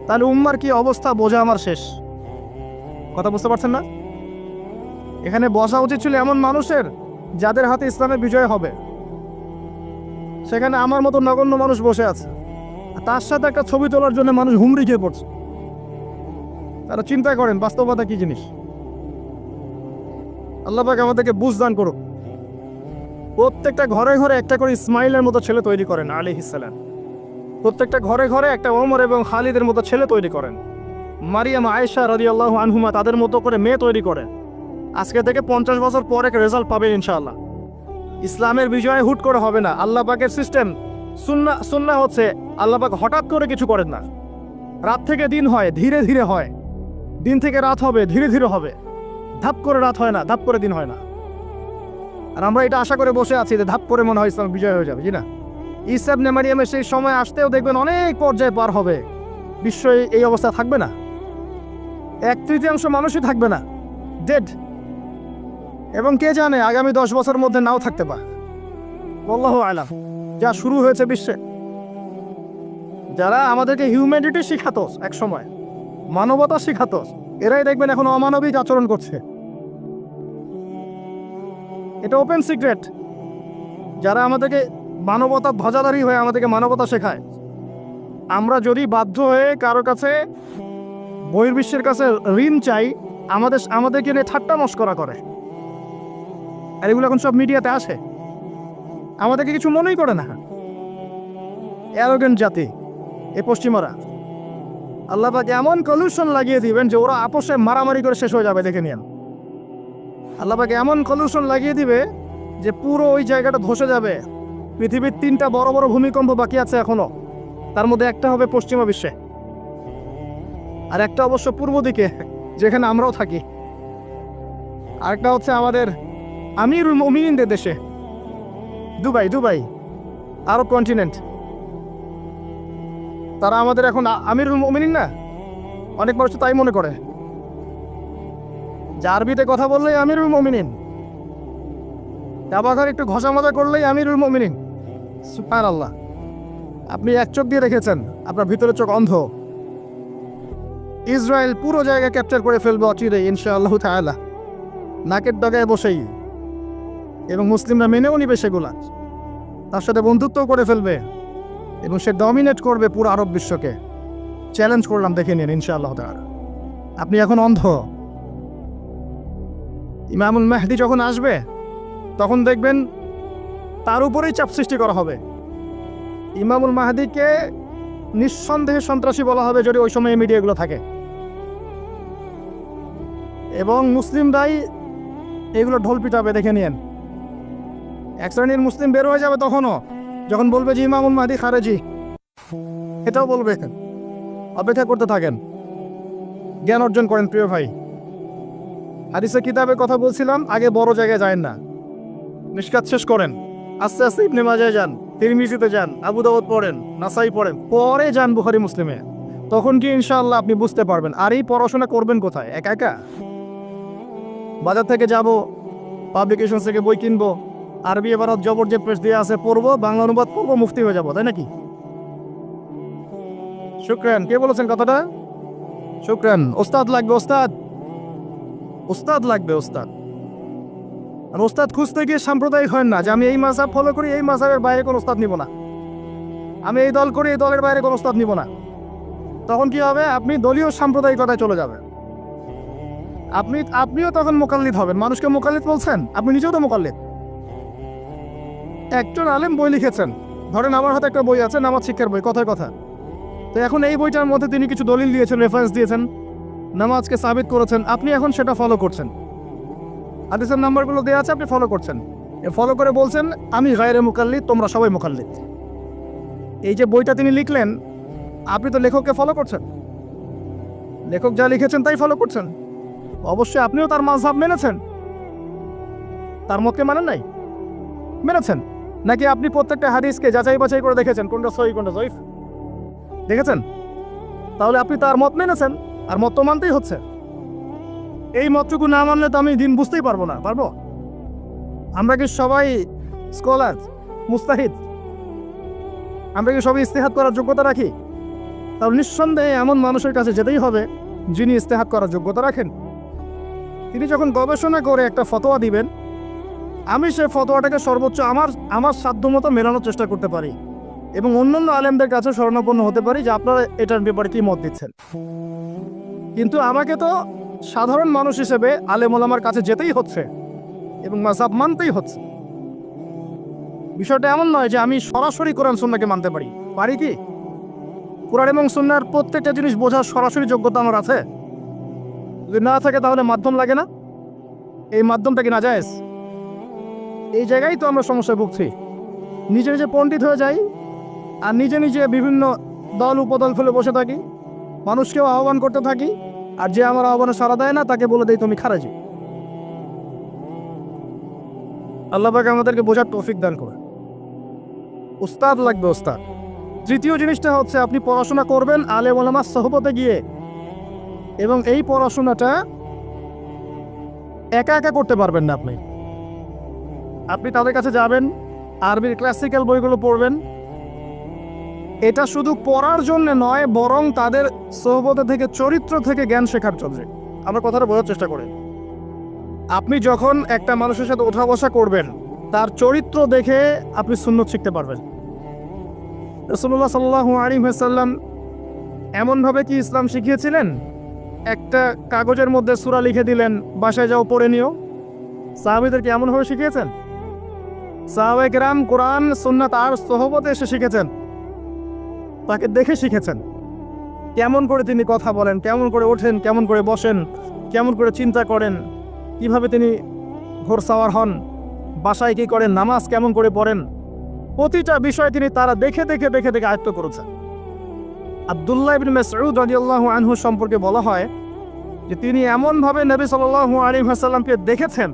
তাহলে উম্মার কি অবস্থা বোঝা আমার শেষ। কথা বুঝতে পারছেন না? এখানে বসা উচিত ছিল এমন মানুষের যাদের হাতে ইসলামের বিজয় হবে। সেখানে আমার মতো নগণ্য মানুষ বসে আছে, তার সাথে একটা ছবি তোলার জন্য মানুষ হুমড়ি খেয়ে পড়ছে। তারা চিন্তা করেন বাস্তবতা কি জিনিস। আল্লাহ পাক আমাদেরকে বুঝদান করুক। প্রত্যেকটা ঘরে ঘরে একটা করে ইসমাইলের মতো ছেলে তৈরি করেন আলাইহিস সালাম। প্রত্যেকটা ঘরে ঘরে একটা ওমর এবং খালিদের মতো ছেলে তৈরি করেন। মারিয়াম আয়েশা রাদিয়াল্লাহু আনহুমা তাদের মতো করে মেয়ে তৈরি করেন। আজকে থেকে 50 বছর পরে রেজাল্ট পাবেন ইনশাআল্লাহ। ইসলামের বিজয় হুট করে হবে না। আল্লাহ পাকের সিস্টেম সুন্নাহ হচ্ছে আল্লাহ পাক হঠাৎ করে কিছু করেন না। রাত থেকে দিন হয়, ধীরে ধীরে হয়। দিন থেকে রাত হবে, ধীরে ধীরে হবে। ধাপ করে রাত হয় না, ধাপ করে দিন হয় না। আর আমরা এটা আশা করে বসে আছি যে ধাপ করে মনে হয় ইসলাম বিজয় হয়ে যাবে, জি না? ঈসা ইবনে মারিয়ামের সেই সময় আসতেও দেখবেন অনেক পর্যায়ে পার হবে। বিশ্ব এই অবস্থা থাকবে না, 1/3 মানুষই থাকবে না, ডেড। এবং কে জানে আগামী 10 বছরের মধ্যে নাও থাকতে পারে। আল্লাহু আলাম। যা শুরু হয়েছে বিশ্বে, যারা আমাদেরকে হিউম্যানিটি শিখাতো, এক সময় মানবতা শিখাতো, এরাই দেখবেন এখন অমানবিক আচরণ করছে। এটা ওপেন সিক্রেট। যারা আমাদেরকে মানবতা ধ্বজাধারী হয়ে আমাদেরকে মানবতা শেখায়, আমরা যদি বাধ্য হয়ে কারো কাছে বহির্বিশ্বের কাছে ঋণ চাই, আমাদেরকে নিয়ে ঠাট্টা মশকরা করে। আর এগুলো এখন সব মিডিয়াতে আসে, আমাদেরকে কিছু মনেই করে না। অ্যারোগেন্ট জাতি এ পশ্চিমারা। আল্লাহ পাক এমন কলিউশন লাগিয়ে দিবেন যে ওরা আপোষে মারামারি করে শেষ হয়ে যাবে, দেখে নিন। আল্লাহ পাক এমন কলিউশন লাগিয়ে দিবে যে পুরো ওই জায়গাটা ধসে যাবে। পৃথিবীর 3টা বড় বড় ভূমিকম্প বাকি আছে এখনো, তার মধ্যে একটা হবে পশ্চিমা বিশ্বে, আর একটা অবশ্য পূর্ব দিকে যেখানে আমরাও থাকি, আরেকটা হচ্ছে আমাদের আমিরুল মুমিনিনদের দেশে, দুবাই আরব কন্টিনেন্ট। তারা আমাদের এখন আমিরুল মুমিনিন না, অনেক মানুষ তাই মনে করে যে আরবিতে কথা বললেই আমিরুল মুমিনিন, দাবাঘর একটু ঘষা মাজা করলেই আমিরুল মুমিনিন। সুবহানাল্লাহ। আপনি এক চোখ দিয়ে রেখেছেন, আপনার ভিতরে চোখ অন্ধ। ইসরায়েল পুরো জায়গা ক্যাপচার করে ফেলবে অচিরে ইনশাআল্লাহ তাআলা, নাকের ডগায় বসেই। এবং মুসলিমরা মেনেও নিবে সেগুলা, তার সাথে বন্ধুত্বও করে ফেলবে এবং সে ডমিনেট করবে পুরো আরব বিশ্বকে। চ্যালেঞ্জ করলাম, দেখে নিন ইনশাআল্লাহ তাআলা। আপনি এখন অন্ধ। ইমামুল মেহদি যখন আসবে তখন দেখবেন তার উপরেই চাপ সৃষ্টি করা হবে। ইমামুল মাহদিকে নিঃসন্দেহে সন্ত্রাসী বলা হবে যদি ওই সময় মিডিয়াগুলো থাকে, এবং মুসলিমরাই এগুলো ঢোল পিটাবে, দেখে নিন। এক শ্রেণীর মুসলিম বের হয়ে যাবে তখনও, যখন বলবে যে ইমামুল মাহদি খারেজি, এটাও বলবে। অপেক্ষা করতে থাকেন, জ্ঞান অর্জন করেন প্রিয় ভাই। হাদিসের কিতাবের কথা বলছিলাম, আগে বড় জায়গায় যায় না, মিশকাত শেষ করেন, আস্তে আস্তে ইবনে মাজায় যান, তিরমিজিতে যান, আবু দাউদ পড়েন, নাসাই পড়েন, পরে যান বুখারী মুসলিমে। তখন কি ইনশাআল্লাহ আপনি বুঝতে পারবেন। আর এই পড়াশোনা করবেন কোথায়? একা একা? বাজার থেকে যাব, পাবলিকেশন থেকে বই কিনবো, আরবি এবারত জবর যে প্রেস দিয়ে আছে পড়বো, বাংলা অনুবাদ করবো, মুফতি হয়ে যাবো, তাই নাকি? শুকরান। কে বলেছেন কথাটা? শুকরান। ওস্তাদ লাগবে, ওস্তাদ লাগবে, ওস্তাদ। আর ওস্তাদ খুঁজতে গিয়ে সাম্প্রদায়িক হয় না যে আমি এই মাযহাব ফলো করি, এই মাযহাবের বাইরে কোনো ওস্তাদ নিব না, আমি এই দল করি, এই দলের বাইরে কোনো ওস্তাদ নিব না। তখন কি হবে? আপনি দলীয় সাম্প্রদায়িকতায় চলে যাবেন। আপনিও তখন মুকাল্লিদ হবেন। মানুষকে মুকাল্লিদ বলছেন, আপনি নিজেও তো মুকাল্লিদ। একজন আলেম বই লিখেছেন, ধরেন আমার হাতে একটা বই আছে, নামাজ শিক্ষার বই, কথার কথা। তো এখন এই বইটার মধ্যে তিনি কিছু দলিল দিয়েছেন, রেফারেন্স দিয়েছেন, নামাজকে সাবিত করেছেন, আপনি এখন সেটা ফলো করছেন। হাদিসের নাম্বারগুলো দেওয়া আছে, আপনি ফলো করছেন। ফলো করে বলছেন আমি গায়রে মুকাল্লিদ, তোমরা সবাই মুকাল্লিদ। এই যে বইটা তিনি লিখলেন, আপনি তো লেখককে ফলো করছেন, লেখক যা লিখেছেন তাই ফলো করছেন। অবশ্যই আপনিও তার মাযহাব মেনেছেন, তার মতকে মানেন নাই, মেনেছেন। নাকি আপনি প্রত্যেকটা হাদিসকে যাচাই বাছাই করে দেখেছেন কোনটা সহিহ কোনটা জয়ীফ? দেখেছেন? তাহলে আপনি তার মত মেনেছেন, আর মত তো মানতেই হচ্ছে। এই মতটুকু না মানলে তো আমি দিন বুঝতেই পারবো না। পারবো? আমরা কি সবাই স্কলার, মুস্তাহিদ? আমরা কি সবাই ইস্তেহাদ করার যোগ্যতা রাখি? তাহলে নিঃসন্দেহে এমন মানুষের কাছে যেতেই হবে যিনি ইস্তেহাদ করার যোগ্যতা রাখেন। তিনি যখন গবেষণা করে একটা ফতোয়া দিবেন, আমি সে ফতোয়াটাকে সর্বোচ্চ আমার সাধ্যমতো মেলানোর চেষ্টা করতে পারি এবং অন্যান্য আলেমদের কাছে শরণাপন্ন হতে পারি যে আপনারা এটার ব্যাপারে কি মত দিচ্ছেন। কিন্তু আমাকে তো সাধারণ মানুষ হিসেবে আলেম ওলামার কাছে যেতেই হচ্ছে এবং মাযহাব মানতেই হচ্ছে। বিষয়টা এমন নয় যে আমি সরাসরি কোরআন সুন্নাহকে মানতে পারি। পারি কি? কোরআন এবং সুন্নাহর প্রত্যেকটা জিনিস বোঝার সরাসরি যোগ্যতা আমার আছে? যদি না থাকে তাহলে মাধ্যম লাগে না? এই মাধ্যমটা কি নাজায়েজ? এই জায়গায় তো আমরা সমস্যায় ভুগছি। নিজে নিজে পণ্ডিত হয়ে যাই আর নিজে নিজে বিভিন্ন দল উপদল খুলে বসে থাকি, মানুষকেও আহ্বান করতে থাকি, আর যে আমার আহ্বানে সাড়া দেয় না তাকে বলে দেয় তুমি খারাজি। আল্লাহ পাক আমাদেরকে বোঝার তৌফিক দান করে। উস্তাদ লাগবে, উস্তাদ। তৃতীয় জিনিসটা হচ্ছে আপনি পড়াশোনা করবেন আলেম ওলামার সোহবতে গিয়ে, এবং এই পড়াশোনাটা একা একা করতে পারবেন না। আপনি তাদের কাছে যাবেন, আরবির ক্লাসিক্যাল বইগুলো পড়বেন। এটা শুধু পড়ার জন্য নয়, বরং তাদের সোহবতে থেকে, চরিত্র থেকে জ্ঞান শেখার জন্য। আমার কথাটা বোঝার চেষ্টা করেন। আপনি যখন একটা মানুষের সাথে ওঠা বসা করবেন, তার চরিত্র দেখে আপনি সুন্নত শিখতে পারবেন। রাসূলুল্লাহ সাল্লাল্লাহু আলাইহি ওয়াসাল্লাম এমনভাবে কি ইসলাম শিখিয়েছিলেন, একটা কাগজের মধ্যে সূরা লিখে দিলেন, বাসায় যাও পড়ে নিও? সাহাবীদেরকে এমনভাবে শিখিয়েছেন? সাহাবায়ে কেরাম কোরআন সুন্নাত আর সোহবতে এসে শিখেছেন, তাকে দেখে শিখেছেন। কেমন করে তিনি কথা বলেন, কেমন করে ওঠেন, কেমন করে বসেন, কেমন করে চিন্তা করেন, কিভাবে তিনি ঘোড়সাওয়ার হন, বাসায় কি করেন, নামাজ কেমন করে পড়েন, প্রতিটা বিষয় তিনি তারা দেখে দেখে দেখে দেখে আয়ত্ত করেছেন। আব্দুল্লাহ ইবনে মাসউদ রাদিয়াল্লাহু আনহু সম্পর্কে বলা হয় যে তিনি এমনভাবে নবী সাল্লাল্লাহু আলাইহি ওয়াসাল্লামকে দেখেছেন,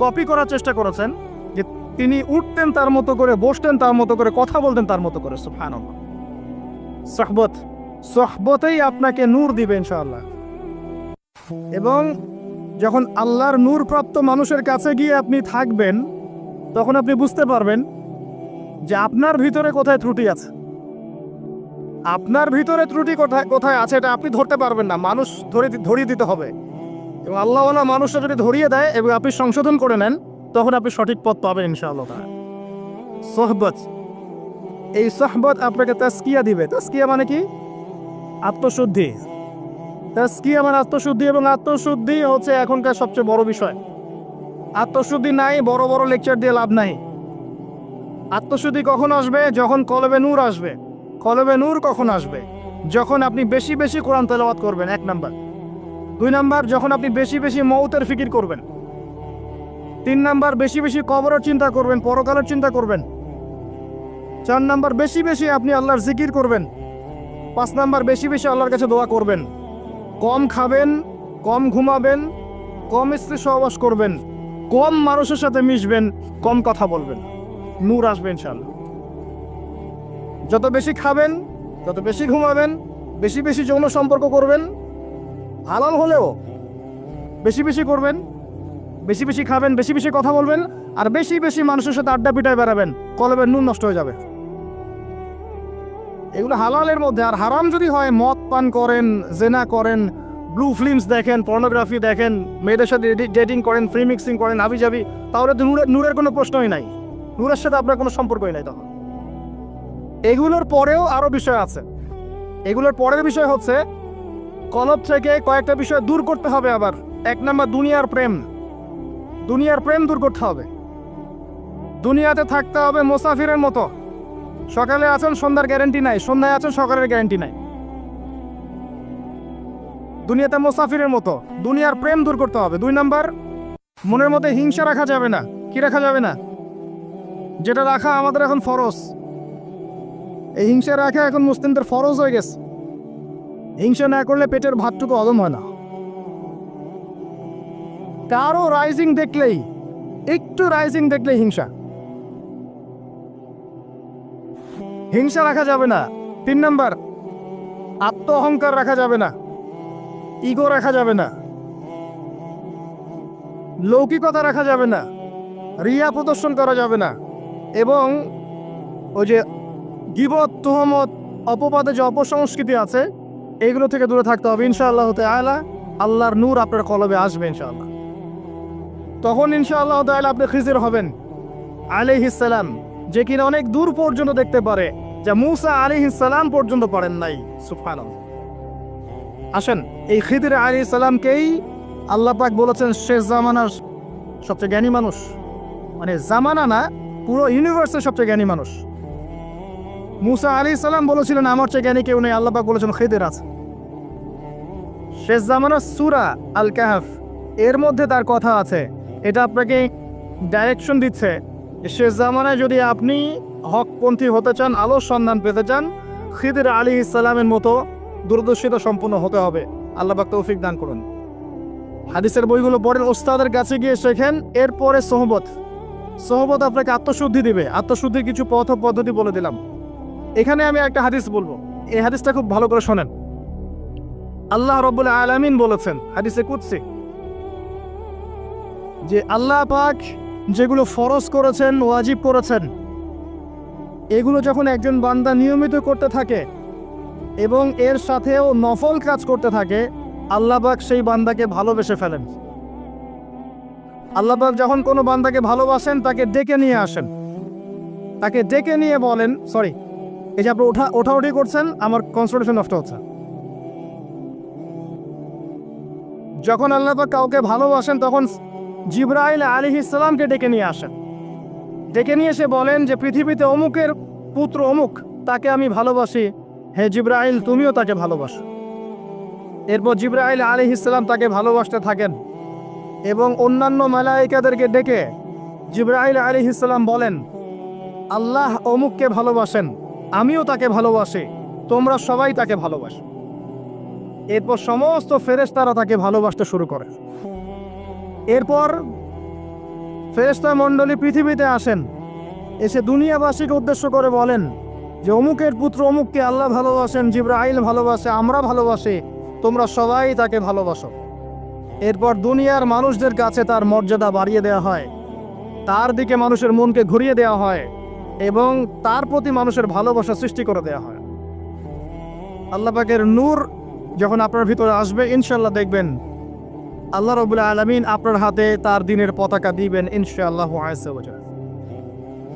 কপি করার চেষ্টা করেছেন, যে তিনি উঠতেন তার মতো করে, বসতেন তার মতো করে, কথা বলতেন তার মতো করে। সুবহানাল্লাহ। সোহবতেই আপনাকে নূর দিবে ইনশাআল্লাহ। এবং যখন আল্লাহর নূর প্রাপ্ত মানুষের কাছে গিয়ে আপনি থাকবেন, তখন আপনি বুঝতে পারবেন যে আপনার ভিতরে কোথায় ত্রুটি আছে। আপনার ভিতরে ত্রুটি কোথায় কোথায় আছে এটা আপনি ধরতে পারবেন না, মানুষ ধরিয়ে দিতে হবে। এবং আল্লাহওয়ালা মানুষটা যদি ধরিয়ে দেয় এবং আপনি সংশোধন করে নেন, তখন আপনি সঠিক পথ পাবেন ইনশাআল্লাহ। সোহবত, এই সোহবত আপনাকে তাজকিয়া দিবে। তাজকিয়া মানে কি? আত্মশুদ্ধি। তাজকিয়া মানে আত্মশুদ্ধি, এবং আত্মশুদ্ধি হচ্ছে এখনকার সবচেয়ে বড় বিষয়। আত্মশুদ্ধি নাই, বড় বড় লেকচার দিয়ে লাভ নাই। আত্মশুদ্ধি কখন আসবে? যখন কলবে নূর আসবে। কলবে নূর কখন আসবে? যখন আপনি বেশি বেশি কোরআন তেলাওয়াত করবেন, 1 নাম্বার। 2 নাম্বার, যখন আপনি বেশি বেশি মৌতের ফিকির করবেন। 3 নাম্বার, বেশি বেশি কবরের চিন্তা করবেন, পরকালের চিন্তা করবেন। 4 নাম্বার, বেশি বেশি আপনি আল্লাহর জিকির করবেন। 5 নাম্বার, বেশি বেশি আল্লাহর কাছে দোয়া করবেন। কম খাবেন, কম ঘুমাবেন, কম স্ত্রী সহবাস করবেন, কম মানুষের সাথে মিশবেন, কম কথা বলবেন। নূর আসবে ইনশাআল্লাহ। যত বেশি খাবেন, যত বেশি ঘুমাবেন, বেশি বেশি যৌন সম্পর্ক করবেন, হালাল হলেও বেশি বেশি করবেন, বেশি বেশি খাবেন, বেশি বেশি কথা বলবেন, আর বেশি বেশি মানুষের সাথে আড্ডা পিটায় বেড়াবেন, কলবের নূর নষ্ট হয়ে যাবে। এগুলো হালালের মধ্যে। আর হারাম যদি হয়, মদ পান করেন, জেনা করেন, ব্লু ফিল্মস দেখেন, পর্নোগ্রাফি দেখেন, মেয়েদের সাথে ডেটিং করেন, ফ্রি মিক্সিং করেন, হাবিজাবি, তাহলে তো নূরের কোনো প্রশ্নই নাই, নূরের সাথে আপনার কোনো সম্পর্কই নাই তখন। এগুলোর পরেও আরো বিষয় আছে। এগুলোর পরের বিষয় হচ্ছে কলব থেকে কয়েকটা বিষয় দূর করতে হবে। আবার 1 নাম্বার, দুনিয়ার প্রেম। দুনিয়ার প্রেম দূর করতে হবে। দুনিয়াতে থাকতে হবে মুসাফিরের মতো। সকালে আছেন, সন্ধ্যার গ্যারান্টি নাই, সন্ধ্যায় আছেন, সকালের গ্যারান্টি নাই। দুনিয়াতে মুসাফিরের মতো। দুনিয়ার প্রেম দূর করতে হবে। 2 নাম্বার, মনের মধ্যে হিংসা রাখা যাবে না। কি রাখা যাবে না? যেটা রাখা আমাদের এখন ফরজ। এই হিংসা রাখা এখন মুসলিমদের ফরজ হয়ে গেছে। হিংসা না করলে পেটের ভাতটুকু হজম হয় না। কারো রাইজিং দেখলেই, একটু রাইজিং দেখলেই হিংসা। হিংসা রাখা যাবে না। 3 নাম্বার, আত্ম অহংকার রাখা যাবে না, ইগো রাখা যাবে না, লৌকিকতা রাখা যাবে না, রিয়া প্রদর্শন করা যাবে না, এবং ওই যে গীবত, তুহমত, অপবাদে যে অপসংস্কৃতি আছে এগুলো থেকে দূরে থাকতে হবে। ইনশাআল্লাহ তাআলা আল্লাহর নূর আপনার কলবে আসবে ইনশাআল্লাহ। তখন ইনশাআল্লাহ তাআলা আপনি খিজির হবেন আলাইহিস সালাম, যে কিনা অনেক দূর পর্যন্ত দেখতে পারে, যা মূসা আলাইহিস সালাম পর্যন্ত পারেন নাই। সুবহানাল্লাহ। আসেন, এই খিদির আলাইহিস সালামকেই আল্লাহ পাক বলেছেন শেষ জামানার সবচেয়ে জ্ঞানী মানুষ। মানে জামানা না, পুরো ইউনিভার্সের সবচেয়ে জ্ঞানী মানুষ। মূসা আলাইহিস সালাম বলেছিলেন আমার চেয়ে জ্ঞানী কেউ নেই, আল্লাহ পাক বলেছেন খিদির আছে। শেষ জামানার সূরা আল কাহফ এর মধ্যে তার কথা আছে। এটা আপনাকে ডাইরেকশন দিচ্ছে, শেষ জামানায় যদি আপনি হকপন্থী হতে চান, আলোর সন্ধান পেতে চান, খিদির আলাইহিস সালামের মতো দূরদর্শিতা সম্পূর্ণ হতে হবে। আল্লাহ পাক তৌফিক দান করুন। হাদিসের বইগুলো পড়েন, ওস্তাদের কাছে গিয়ে শেখেন। এরপরে সোহবত আপনাকে আত্মশুদ্ধি দিবে। আত্মশুদ্ধির কিছু পথ ও পদ্ধতি বলে দিলাম। এখানে আমি একটা হাদিস বলবো, এই হাদিসটা খুব ভালো করে শোনেন। আল্লাহ রাব্বুল আলামিন বলেছেন হাদিসে কুদসি যে আল্লাহ পাক যেগুলো ফরজ করেছেন, ওয়াজিব করেছেন, এগুলো যখন একজন বান্দা নিয়মিত করতে থাকে এবং এর সাথেও নফল কাজ করতে থাকে, আল্লাহ পাক সেই বান্দাকে ভালোবেসে ফেলেন। আল্লাহ পাক যখন কোনো বান্দাকে ভালোবাসেন তাকে ডেকে নিয়ে আসেন, তাকে ডেকে নিয়ে বলেন, সরি, এই যে আপনি ওঠাউঠি করছেন, আমার কনসেন্ট্রেশন নষ্ট হচ্ছে। যখন আল্লাহ পাক কাউকে ভালোবাসেন তখন জিবরাইল আলাইহিস সালামকে ডেকে নিয়ে আসেন। ডেকে নিয়ে এসে বলেন যে পৃথিবীতে অমুকের পুত্র অমুক, তাকে আমি ভালোবাসি, হে জিবরাইল তুমিও তাকে ভালোবাসো। এরপর জিবরাইল আলাইহিস সালাম তাকে ভালোবাসতে থাকেন এবং অন্যান্য মালায়েকাদেরকে ডেকে জিবরাইল আলাইহিস সালাম বলেন আল্লাহ অমুককে ভালোবাসেন, আমিও তাকে ভালোবাসি, তোমরা সবাই তাকে ভালোবাসো। এরপর সমস্ত ফেরেশতারা তাকে ভালোবাসতে শুরু করে। এরপর ফেরেশতা মণ্ডলী পৃথিবীতে আসেন, এসে দুনিয়াবাসীকে উদ্দেশ্য করে বলেন যে অমুকের পুত্র অমুককে আল্লাহ ভালোবাসেন, জিবরাইল ভালোবাসে, আমরা ভালোবাসি, তোমরা সবাই তাকে ভালোবাসো। এরপর দুনিয়ার মানুষদের কাছে তার মর্যাদা বাড়িয়ে দেওয়া হয়, তার দিকে মানুষের মনকে ঘুরিয়ে দেওয়া হয় এবং তার প্রতি মানুষের ভালোবাসা সৃষ্টি করে দেওয়া হয়। আল্লাহ পাকের নূর যখন আপনার ভিতরে আসবে, ইনশাআল্লাহ দেখবেন আল্লাহ রাব্বুল আলামিন আপনার হাতে তার দ্বীনের পতাকা দিবেন ইনশাআল্লাহু আযজা ওয়া জাল্লা।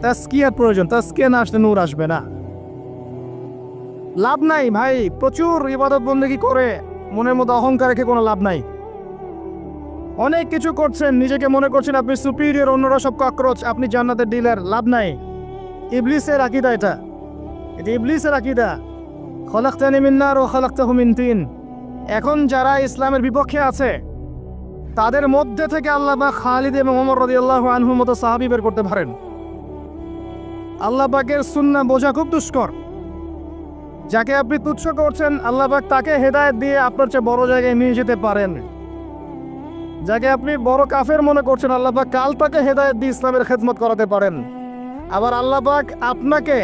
তাজকিয়ার প্রয়োজন, তাজকিয়া না আসলে নূর আসবে না। লাভ নাই ভাই, প্রচুর ইবাদত বন্দেগী করে মনের মধ্যে অহংকার রেখে কোনো লাভ নাই। অনেক কিছু করছেন, নিজেকে মনে করছেন আপনি সুপিরিয়র, অন্যরা সব ককরোচ, আপনি জান্নাতের ডিলার, লাভ নাই। ইবলিসের আকীদা এটা ইবলিসের আকীদা। খলাকতানি মিন নার ওয়া খলাকতাহু মিন তিন। এখন যারা ইসলামের বিপক্ষে আছে তাদের মধ্যে থেকে আল্লাহ পাক খালিদ এবং ওমর রাদিয়াল্লাহু আনহুর মতো সাহাবী বের করতে পারেন। আল্লাহ পাকের সুন্নাহ বোঝা খুব দুষ্কর। যাকে আপনি তুচ্ছ করছেন, আল্লাহ পাক তাকে হেদায়েত দিয়ে আপনার চেয়ে বড় জায়গায় নিয়ে যেতে পারেন। যাকে আপনি বড় কাফের মনে করছেন, আল্লাহ পাক কাল তাকে হেদায়েত দিয়ে ইসলামের খেদমত করাতে পারেন। আবার আল্লাহ পাক আপনাকে,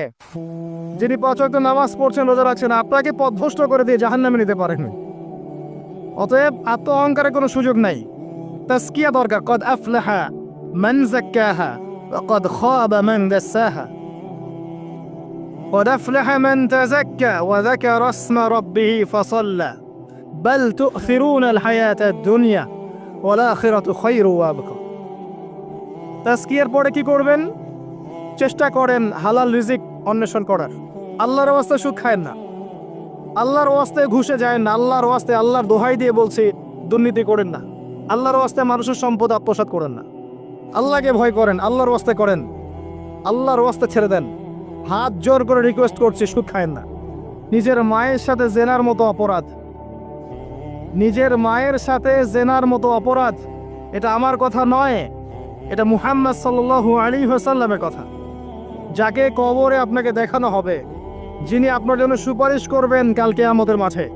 যিনি 5 ওয়াক্ত নামাজ পড়ছেন, রোজা রাখছেন, আপনাকে পথভ্রষ্ট করে দিয়ে জাহান্নামে নিতে পারেন। অতএব আত্ম অহংকারের কোনো সুযোগ নাই। তাজকিয়া দরকার। কদ আফলাহা মান যাক্কাহা ওয়া কদ খাবা মান দাসাহা। কদ আফলাহা মান তাযাক্কা ওয়া যাকারা ইসমা রাব্বিহি ফাসাল্লা বাল তু'থিরুনাল হায়াতাদ দুনিয়া ওয়াল আখিরাতু খায়রু ওয়া আবকা। তাজকিয়ার পরে কি করবেন? চেষ্টা করেন হালাল রিজিক অন্বেষণ করার। আল্লাহর ওয়াস্তে সুদ খায়েন না, আল্লাহর ওয়াস্তে ঘুষে যায় না, আল্লাহর ওয়াস্তে, আল্লাহর দোহাই দিয়ে বলছি দুর্নীতি করেন না, আল্লাহর ওয়াস্তে মানুষের সম্পদ আত্মসাৎ করেন না। আল্লাহকে ভয় করেন, আল্লাহর ওয়াস্তে করেন, আল্লাহর ওয়াস্তে ছেড়ে দেন। হাত জোর করে রিকোয়েস্ট করছি, সুদ খায়েন না। নিজের মায়ের সাথে জেনার মতো অপরাধ, নিজের মায়ের সাথে জেনার মতো অপরাধ, এটা আমার কথা নয়, এটা মুহাম্মদ সাল্লাল্লাহু আলাইহি ওয়াসাল্লামের কথা, যাকে কবরে আপনাকে দেখানো হবে, যিনি আপনার জন্য সুপারিশ করবেন কাল কিয়ামতের মাঠে,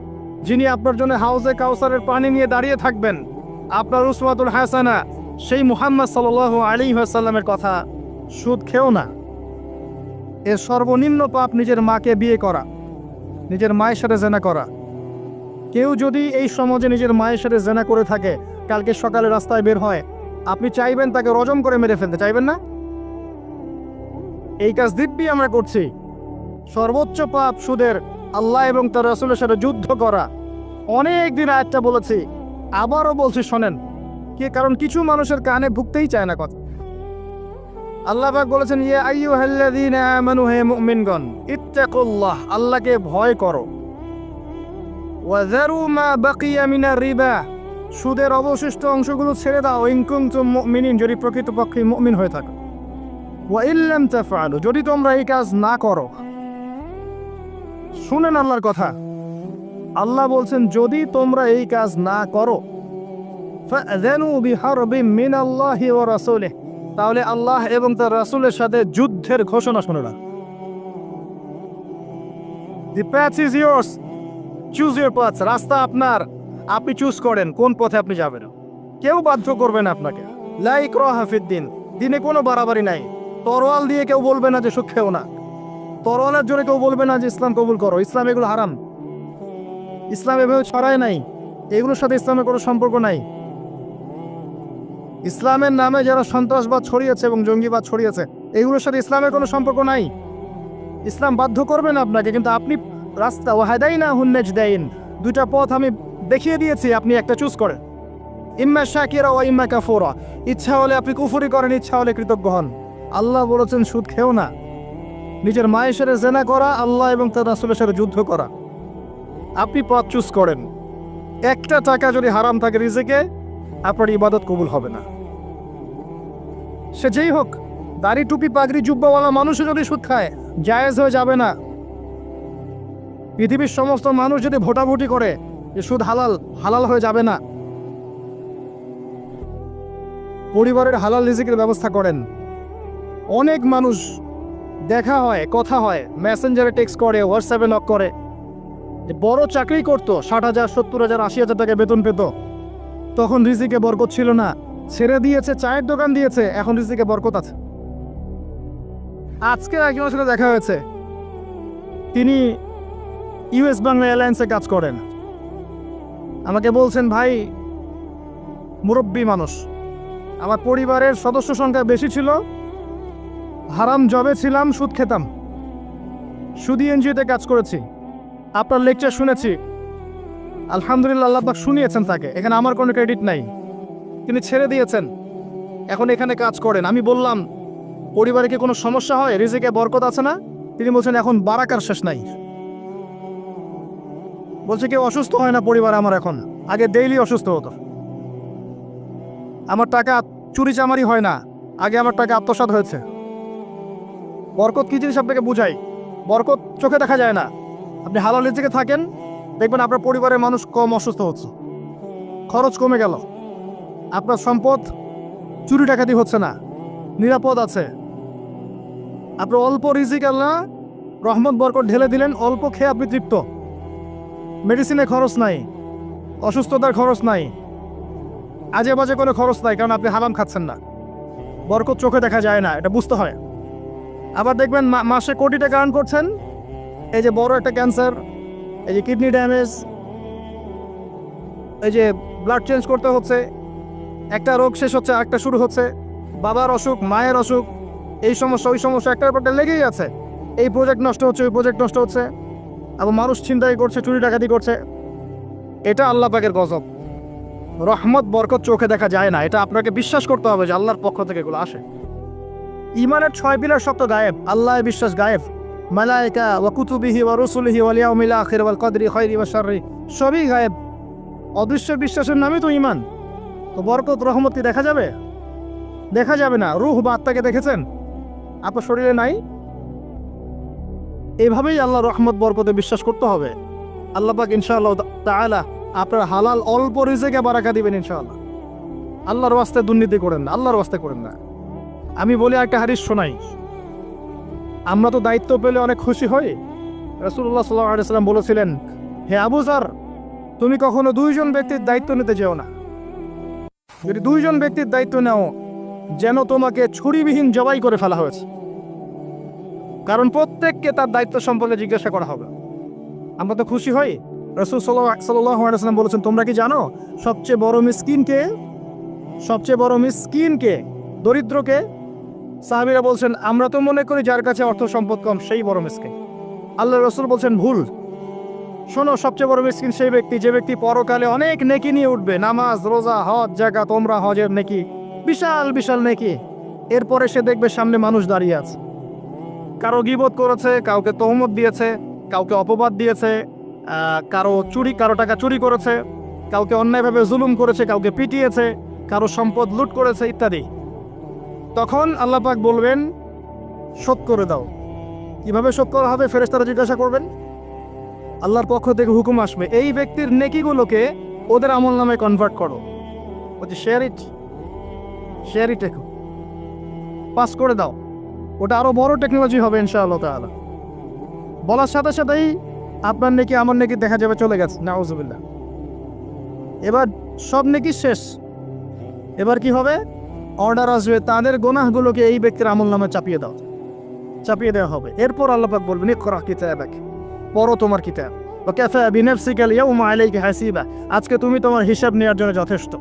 যিনি আপনার জন্য হাউজে কাউসারের পানি নিয়ে দাঁড়িয়ে থাকবেন, আপনার উসওয়াতুল হাসানা, সেই মুহাম্মদ সাল্লাল্লাহু আলাইহি ওয়াসাল্লামের কথা। সুদ খেও না। এর সর্বনিম্ন পাপ নিজের মাকে বিয়ে করা, নিজের মায়ের সাথে জেনা করা। কেউ যদি এই সমাজে নিজের মায়ের সাথে জেনা করে থাকে, কালকে সকালে রাস্তায় বের হয়, আপনি চাইবেন তাকে রজম করে মেরে ফেলতে, চাইবেন না? এই কাজ দিব্যি আমরা করছি। সর্বোচ্চ পাপ সুদের, আল্লাহ এবং তার রাসূলের সাথে যুদ্ধ করা। অনেক দিন আয়াতটা বলেছি, আবারও বলছি, শোনেন কি, কারণ কিছু মানুষের কানে ঢুকতেই চায় না কথা। আল্লাহ পাক বলেছেন, ইয়া আইয়ুহাল্লাযীনা আমানু, হে মুমিনগণ, ইত্তাকুল্লাহ, আল্লাহকে ভয় করো। ওয়াযারু মা বাকিয়া মিনার রিবা, সুদের অবশিষ্ট অংশগুলো ছেড়ে দাও। ইন কুনতুম মুমিনিন, যদি প্রকৃতপক্ষে মুমিন হয়ে থাকো। ওয়া ইল্লাম তাফআলু, যদি তোমরা এই কাজ না করো। শুনেন আল্লাহর কথা, আল্লাহ বলছেন যদি তোমরা এই কাজ না করো, ফাআযানু বিহারবিম মিনাল্লাহি ওয়া রাসূলিহি, তাহলে আল্লাহ এবং তার রাসূলের সাথে যুদ্ধের ঘোষণা শুনে না। The path is yours. Choose your path. রাস্তা আপনার, আপনি চুজ করেন কোন পথে আপনি যাবেন। কেউ বাধ্য করবে না আপনাকে। লা ইকরাহা ফিদ্দিন, দিনে কোনো বাড়াবাড়ি নাই। তরোয়াল দিয়ে কেউ বলবে না যে সুদ খেও না, তরোয়ালের জোরে কেউ বলবে না যে ইসলাম কবুল করো। ইসলাম এগুলো হারাম, ইসলাম এভাবে ছড়ায় নাই, এগুলোর সাথে ইসলামের কোনো সম্পর্ক নাই। ইসলামের নামে যারা সন্ত্রাসবাদ ছড়িয়েছে এবং জঙ্গিবাদ ছড়িয়েছে, এগুলোর সাথে ইসলামের কোনো সম্পর্ক নাই। ইসলাম বাধ্য করবে না আপনাকে, কিন্তু আপনি রাস্তা, ওয়াহাদাইনাহুন নাজদাইন, দুইটা পথ আমি দেখিয়ে দিয়েছি, আপনি একটা চুজ করেন। ইম্মা শাকিরা ওয়া ইম্মা কাফুরা, ইচ্ছা হলে আপনি কুফরি করেন, ইচ্ছা হলে কৃতজ্ঞ হন। আল্লাহ বলেছেন সুদ খেও না। নিজের মায়ের সাথে জেনা করা, আল্লাহ এবং তার রাসূলের সাথে যুদ্ধ করা, আপনি পথ চুজ করেন। একটা টাকা যদি হারাম থাকে রিজিকে, আপনার ইবাদত কবুল হবে না। সে যেই হোক, দাড়ি টুপি পাগড়ি জুব্বাওয়ালা মানুষও যদি সুদ খায়, জায়েজ হয়ে যাবে না। পৃথিবীর সমস্ত মানুষ যদি ভোটাভুটি করে যে সুদ হালাল, হালাল হয়ে যাবে না। পরিবারের হালাল রিজিকের ব্যবস্থা করেন। অনেক মানুষ দেখা হয়, কথা হয়, মেসেঞ্জারে টেক্সট করে, হোয়াটসঅ্যাপে নক করে, যে বড় চাকরি করতো, 60,000 70,000 80,000 টাকা বেতন পেত, তখন রিজিকে বরকত ছিল না, ছেড়ে দিয়েছে, চায়ের দোকান দিয়েছে, এখন রিজিকে বরকত আছে। আজকে একজনের সাথে দেখা হয়েছে, তিনি ইউএস বাংলা এয়ারলাইন্সে কাজ করেন। আমাকে বলছেন, ভাই মুরব্বী মানুষ, আমার পরিবারের সদস্য সংখ্যা বেশি ছিল, হারাম জবে ছিলাম, সুদ খেতাম, সুদি এনজিওতে কাজ করেছি, আপনার লেকচার শুনেছি, আলহামদুলিল্লাহ, আল্লাহ পাক শুনিয়েছেন তাকে, এখানে আমার কোনো ক্রেডিট নাই, তিনি ছেড়ে দিয়েছেন, এখন এখানে কাজ করেন। আমি বললাম, পরিবারে কি কোনো সমস্যা হয়, রিজিকে বরকত আছে না? তিনি বলছেন, এখন বারাকার শেষ নাই। বলছে কেউ অসুস্থ হয় না পরিবার আমার এখন, আগে ডেইলি অসুস্থ হতো। আমার টাকা চুরি চামারি হয় না, আগে আমার টাকা আত্মসাৎ হয়েছে। বরকত কি জিনিস আপনাকে বুঝাই, বরকত চোখে দেখা যায় না। আপনি হালাল রিজিকে থাকেন, দেখবেন আপনার পরিবারের মানুষ কম অসুস্থ হচ্ছে, খরচ কমে গেল, আপনার সম্পদ চুরি ডাকাতি হচ্ছে না, নিরাপদ আছে। আপনার অল্প রিজিক আল্লাহ রহমত বরকত ঢেলে দিলেন, অল্প খেয়ে আপনি তৃপ্ত, মেডিসিনে খরচ নাই, অসুস্থতার খরচ নাই, আজে বাজে কোনো খরচ নাই, কারণ আপনি হারাম খাচ্ছেন না। বরকত চোখে দেখা যায় না, এটা বুঝতে হয়। আবার দেখবেন মাসে কোটি টাকা আর্ন করছেন, এই যে বড় একটা ক্যান্সার, এই যে কিডনি ড্যামেজ, এই যে ব্লাড চেঞ্জ করতে হচ্ছে, একটা রোগ শেষ হচ্ছে আরেকটা শুরু হচ্ছে, বাবার অসুখ, মায়ের অসুখ, এই সমস্যা ওই সমস্যা একটার পর একটা লেগেই আছে। এই প্রজেক্ট নষ্ট হচ্ছে, ওই প্রজেক্ট নষ্ট হচ্ছে, আবার মানুষ ছিনতাই করছে, চুরি ডাকাতি করছে। এটা আল্লাহ পাকের গজব। রহমত বরকত চোখে দেখা যায় না, এটা আপনাকে বিশ্বাস করতে হবে যে আল্লাহর পক্ষ থেকে এগুলো আসে। ইমানের 6 পিলার শব্দ গায়েব, আল্লাহ বিশ্বাস গায়েব, মালায়েকা ওয়া কুতুবিহি ওয়া রুসুলিহি ওয়াল ইয়াউমিল আখির ওয়াল কদরি খায়রি ওয়া শাররি, সবই গায়েব। অদৃশ্য বিশ্বাসের নামই তো ঈমান। তো বরকত রহমত কি দেখা যাবে? দেখা যাবে না। রূহ বা আত্মাকে দেখেছেন? আপনার শরীরে নাই। এভাবেই আল্লাহ রহমত বরকতে বিশ্বাস করতে হবে। আল্লাহ পাক ইনশাআল্লাহ তাআলা আপনার হালাল অল্প রিজিকে বারাকা দিবেন ইনশাআল্লাহ। আল্লাহর ওয়াস্তে দুর্নীতি করেন না, আল্লাহর ওয়াস্তে করেন না। আমি বলি একটা হাদিস শোনাই, আমরা তো দায়িত্ব পেলে অনেক খুশি হই। রাসূলুল্লাহ সাল্লাল্লাহু আলাইহি ওয়াসাল্লাম বলেছিলেন, হে আবু যর, তুমি কখনো দুইজন ব্যক্তির দায়িত্ব নিতে যেও না। যদি দুইজন ব্যক্তির দায়িত্ব নাও, যেন তোমাকে ছুরিবিহীন জবাই করে ফেলা হয়েছে, কারণ প্রত্যেককে তার দায়িত্ব সম্পর্কে জিজ্ঞাসা করা হবে। আমরা তো খুশি হই। রাসূল সাল্লাল্লাহু আলাইহি ওয়াসাল্লাম বলেছেন, তোমরা কি জানো সবচেয়ে বড় মিসকিন কে? সবচেয়ে বড় মিসকিন কে? দরিদ্রকে? সাহাবীরা বলছেন, আমরা তো মনে করি যার কাছে অর্থ সম্পদ কম সেই বড় মিসকিন। আল্লাহ রাসূল বলছেন, ভুল। শোনো, সবচেয়ে বড় মিসকিন সেই ব্যক্তি যে ব্যক্তি পরকালে অনেক নেকি নিয়ে উঠবে, নামাজ, রোজা, হজ, যাকাত, ওমরা, হজের নেকি, বিশাল বিশাল নেকি। এরপরে সে দেখবে সামনে মানুষ দাঁড়িয়ে আছে, কারো গীবত করেছে, কাউকে তহমত দিয়েছে, কাউকে অপবাদ দিয়েছে, কারো টাকা চুরি করেছে, কাউকে অন্যায়ভাবে জুলুম করেছে, কাউকে পিটিয়েছে, কারো সম্পদ লুট করেছে ইত্যাদি। তখন আল্লাহ পাক বলবেন, শোধ করে দাও। কিভাবে শোধ করা হবে? ফেরেশতারা জিজ্ঞাসা করবেন, আল্লাহর পক্ষ থেকে হুকুম আসবে, এই ব্যক্তির নেকিগুলোকে ওদের আমল নামে কনভার্ট করো। বলছে শেয়ার ইট পাস করে দাও। ওটা আরো বড় টেকনোলজি হবে ইনশাআল্লাহ তাআলা। বলার সাথে সাথেই আপনার নেকি আমার নেকি দেখা যাবে চলে গেছে, নাউজুবিল্লাহ। এবার সব নেকি শেষ। এবার কি হবে? অর্ডার আসবে, তাদের গুনাহগুলোকে এই ব্যক্তির আমল নামে চাপিয়ে দেওয়া হবে। এরপর আল্লাহ পাক বলবেন, ইকরা কিতাবাক, পড়ো তোমার কিতাব, ওয়া কাফা বিনাফসিকা আল-ইয়াওমা আলাইকা হাসিবা, আজকে তুমি তোমার হিসাব নেওয়ার জন্য যথেষ্ট।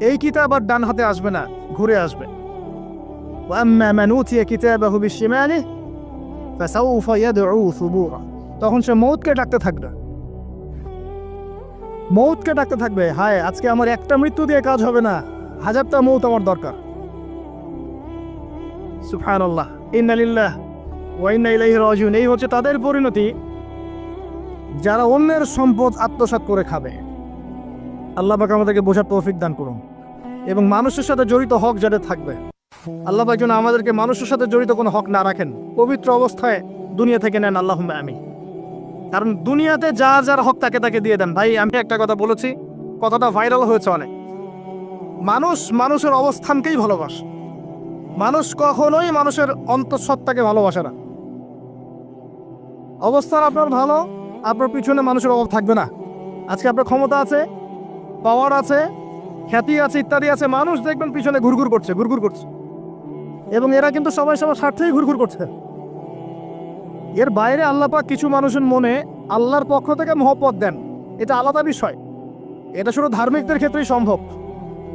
এই কিতাব আর ডান হাতে আসবে না, ঘুরে আসবে। ওয়া আম্মা মান উতিয়া কিতাবাহু বিশিমালিহি ফাসাউফা ইয়াদউ সুবুরা, তখন সে মৌতকে ডাকতে থাকবে, হায় আজকে আমার একটা মৃত্যু দিয়ে কাজ হবে না, হাজারটা মৌত আমার দরকার। সুবহানাল্লাহ, ইন্না লিল্লাহি ওয়া ইন্না ইলাইহি রাজিউন। এই হচ্ছে তাদের পরিণতি যারা অন্যের সম্পদ আত্মসাৎ করে খাবে। আল্লাহ পাক আমাদেরকে বোঝার তৌফিক দান করুন, এবং মানুষের সাথে জড়িত হক যাদের থাকবে, আল্লাহ পাক যেন আমাদেরকে মানুষের সাথে জড়িত কোনো হক না রাখেন, পবিত্র অবস্থায় দুনিয়া থেকে নেন, আল্লাহুম্মা আমিন। কারণ দুনিয়াতে যার হক তাকে দিয়ে দেন। ভাই, আমি একটা কথা বলেছি, কথাটা ভাইরাল হয়েছে অনেক। মানুষের অবস্থানকেই ভালোবাসে, মানুষ কখনোই মানুষের অন্তঃসত্ত্বাকে ভালোবাসে না। অবস্থান আপনার ভালো, আপনার পিছনে মানুষের অভাব থাকবে না। আজকে আপনার ক্ষমতা আছে, পাওয়ার আছে, খ্যাতি আছে, ইত্যাদি আছে, মানুষ দেখবেন পিছনে ঘুরঘুর করছে, এবং এরা কিন্তু সবাই সবার স্বার্থেই ঘুরঘুর করছে। এর বাইরে আল্লাহ পাক কিছু মানুষের মনে আল্লাহর পক্ষ থেকে মহব্বত দেন, এটা আলাদা বিষয়। এটা শুধু ধার্মিকদের ক্ষেত্রেই সম্ভব।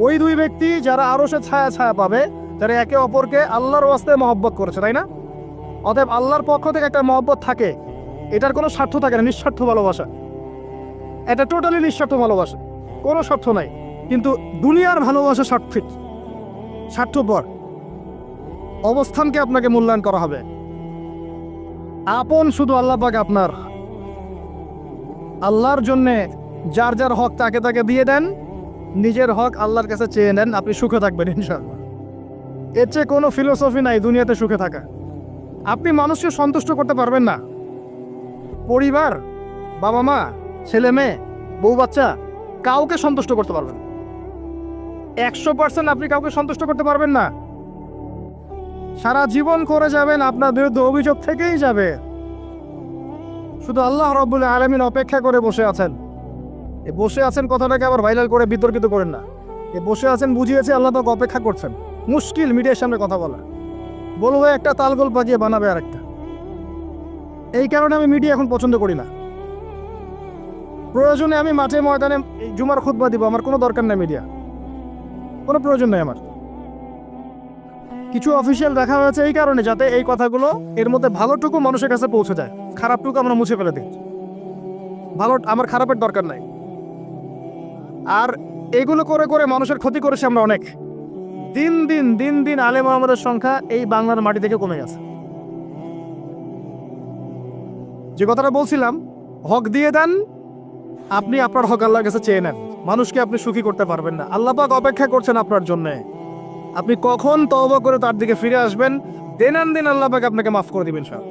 ওই দুই ব্যক্তি যারা আরশে ছায়া পাবে, যারা একে অপরকে আল্লাহর ওয়াস্তে মহব্বত করেছে, তাই না? অতএব আল্লাহর পক্ষ থেকে একটা মহব্বত থাকে, এটার কোনো স্বার্থ থাকে না, নিঃস্বার্থ ভালোবাসা। এটা টোটালি নিঃস্বার্থ ভালোবাসা, কোনো স্বার্থ নাই। কিন্তু দুনিয়ার ভালোবাসা স্বার্থপর। অবস্থানকে আপনাকে মূল্যায়ন করা হবে। আপন শুধু আল্লাহ পাক আপনার। আল্লাহর জন্যে যার হক তাকে দিয়ে দেন, নিজের হক আল্লাহর কাছে চেয়ে নেন, আপনি সুখে থাকবেন ইনশাআল্লাহ। এর চেয়ে কোনো ফিলোসফি নাই দুনিয়াতে সুখে থাকা। আপনি মানুষকে সন্তুষ্ট করতে পারবেন না, পরিবার, বাবা মা, ছেলে মেয়ে, বউ বাচ্চা, কাউকে সন্তুষ্ট করতে পারবেন না। 100% আপনি কাউকে সন্তুষ্ট করতে পারবেন না। সারা জীবন করে যাবেন, আপনার বিরুদ্ধে অভিযোগ থেকেই যাবে। শুধু আল্লাহ রাব্বুল আলামিন অপেক্ষা করে বসে আছেন। এই বসে আছেন কথাটাকে আবার ভাইরাল করে বিতর্কিত করেন না। এই বসে আছেন বুঝিয়েছে আল্লাহ তাকে অপেক্ষা করছেন। মুশকিল মিডিয়ার সামনে কথা বলা, বলবো একটা তালগোল পাকিয়ে বানাবে আরেকটা। এই কারণে আমি মিডিয়া এখন পছন্দ করি না। প্রয়োজনে আমি মাঠে ময়দানে জুমার খুতবা দিব, আমার কোনো দরকার নেই মিডিয়া, কোনো প্রয়োজন নেই আমার। কিছু অফিসিয়াল রাখা হয়েছে এই কারণে, যাতে এই কথাগুলো এর মধ্যে ভালোটুকু মানুষের কাছে পৌঁছে যায়, খারাপটুকু আমরা মুছে ফেলে দিই। আমার খারাপের দরকার নাই। আর এগুলো করে করে মানুষের ক্ষতি করেছে আমরা অনেক। দিন দিন আলেম ওলামাদের সংখ্যা এই বাংলার মাটি থেকে কমে গেছে। যে কথাটা বলছিলাম, হক দিয়ে দেন, আপনি আপনার হক আল্লাহর কাছে চেয়ে নেন। মানুষকে আপনি সুখী করতে পারবেন না। আল্লাহ পাক অপেক্ষা করছেন আপনার জন্যে। আপনি কখন তওবা করে তার দিকে ফিরে আসবেন, দিন আল্লাহ পাক আপনাকে মাফ করে দিবেন সব।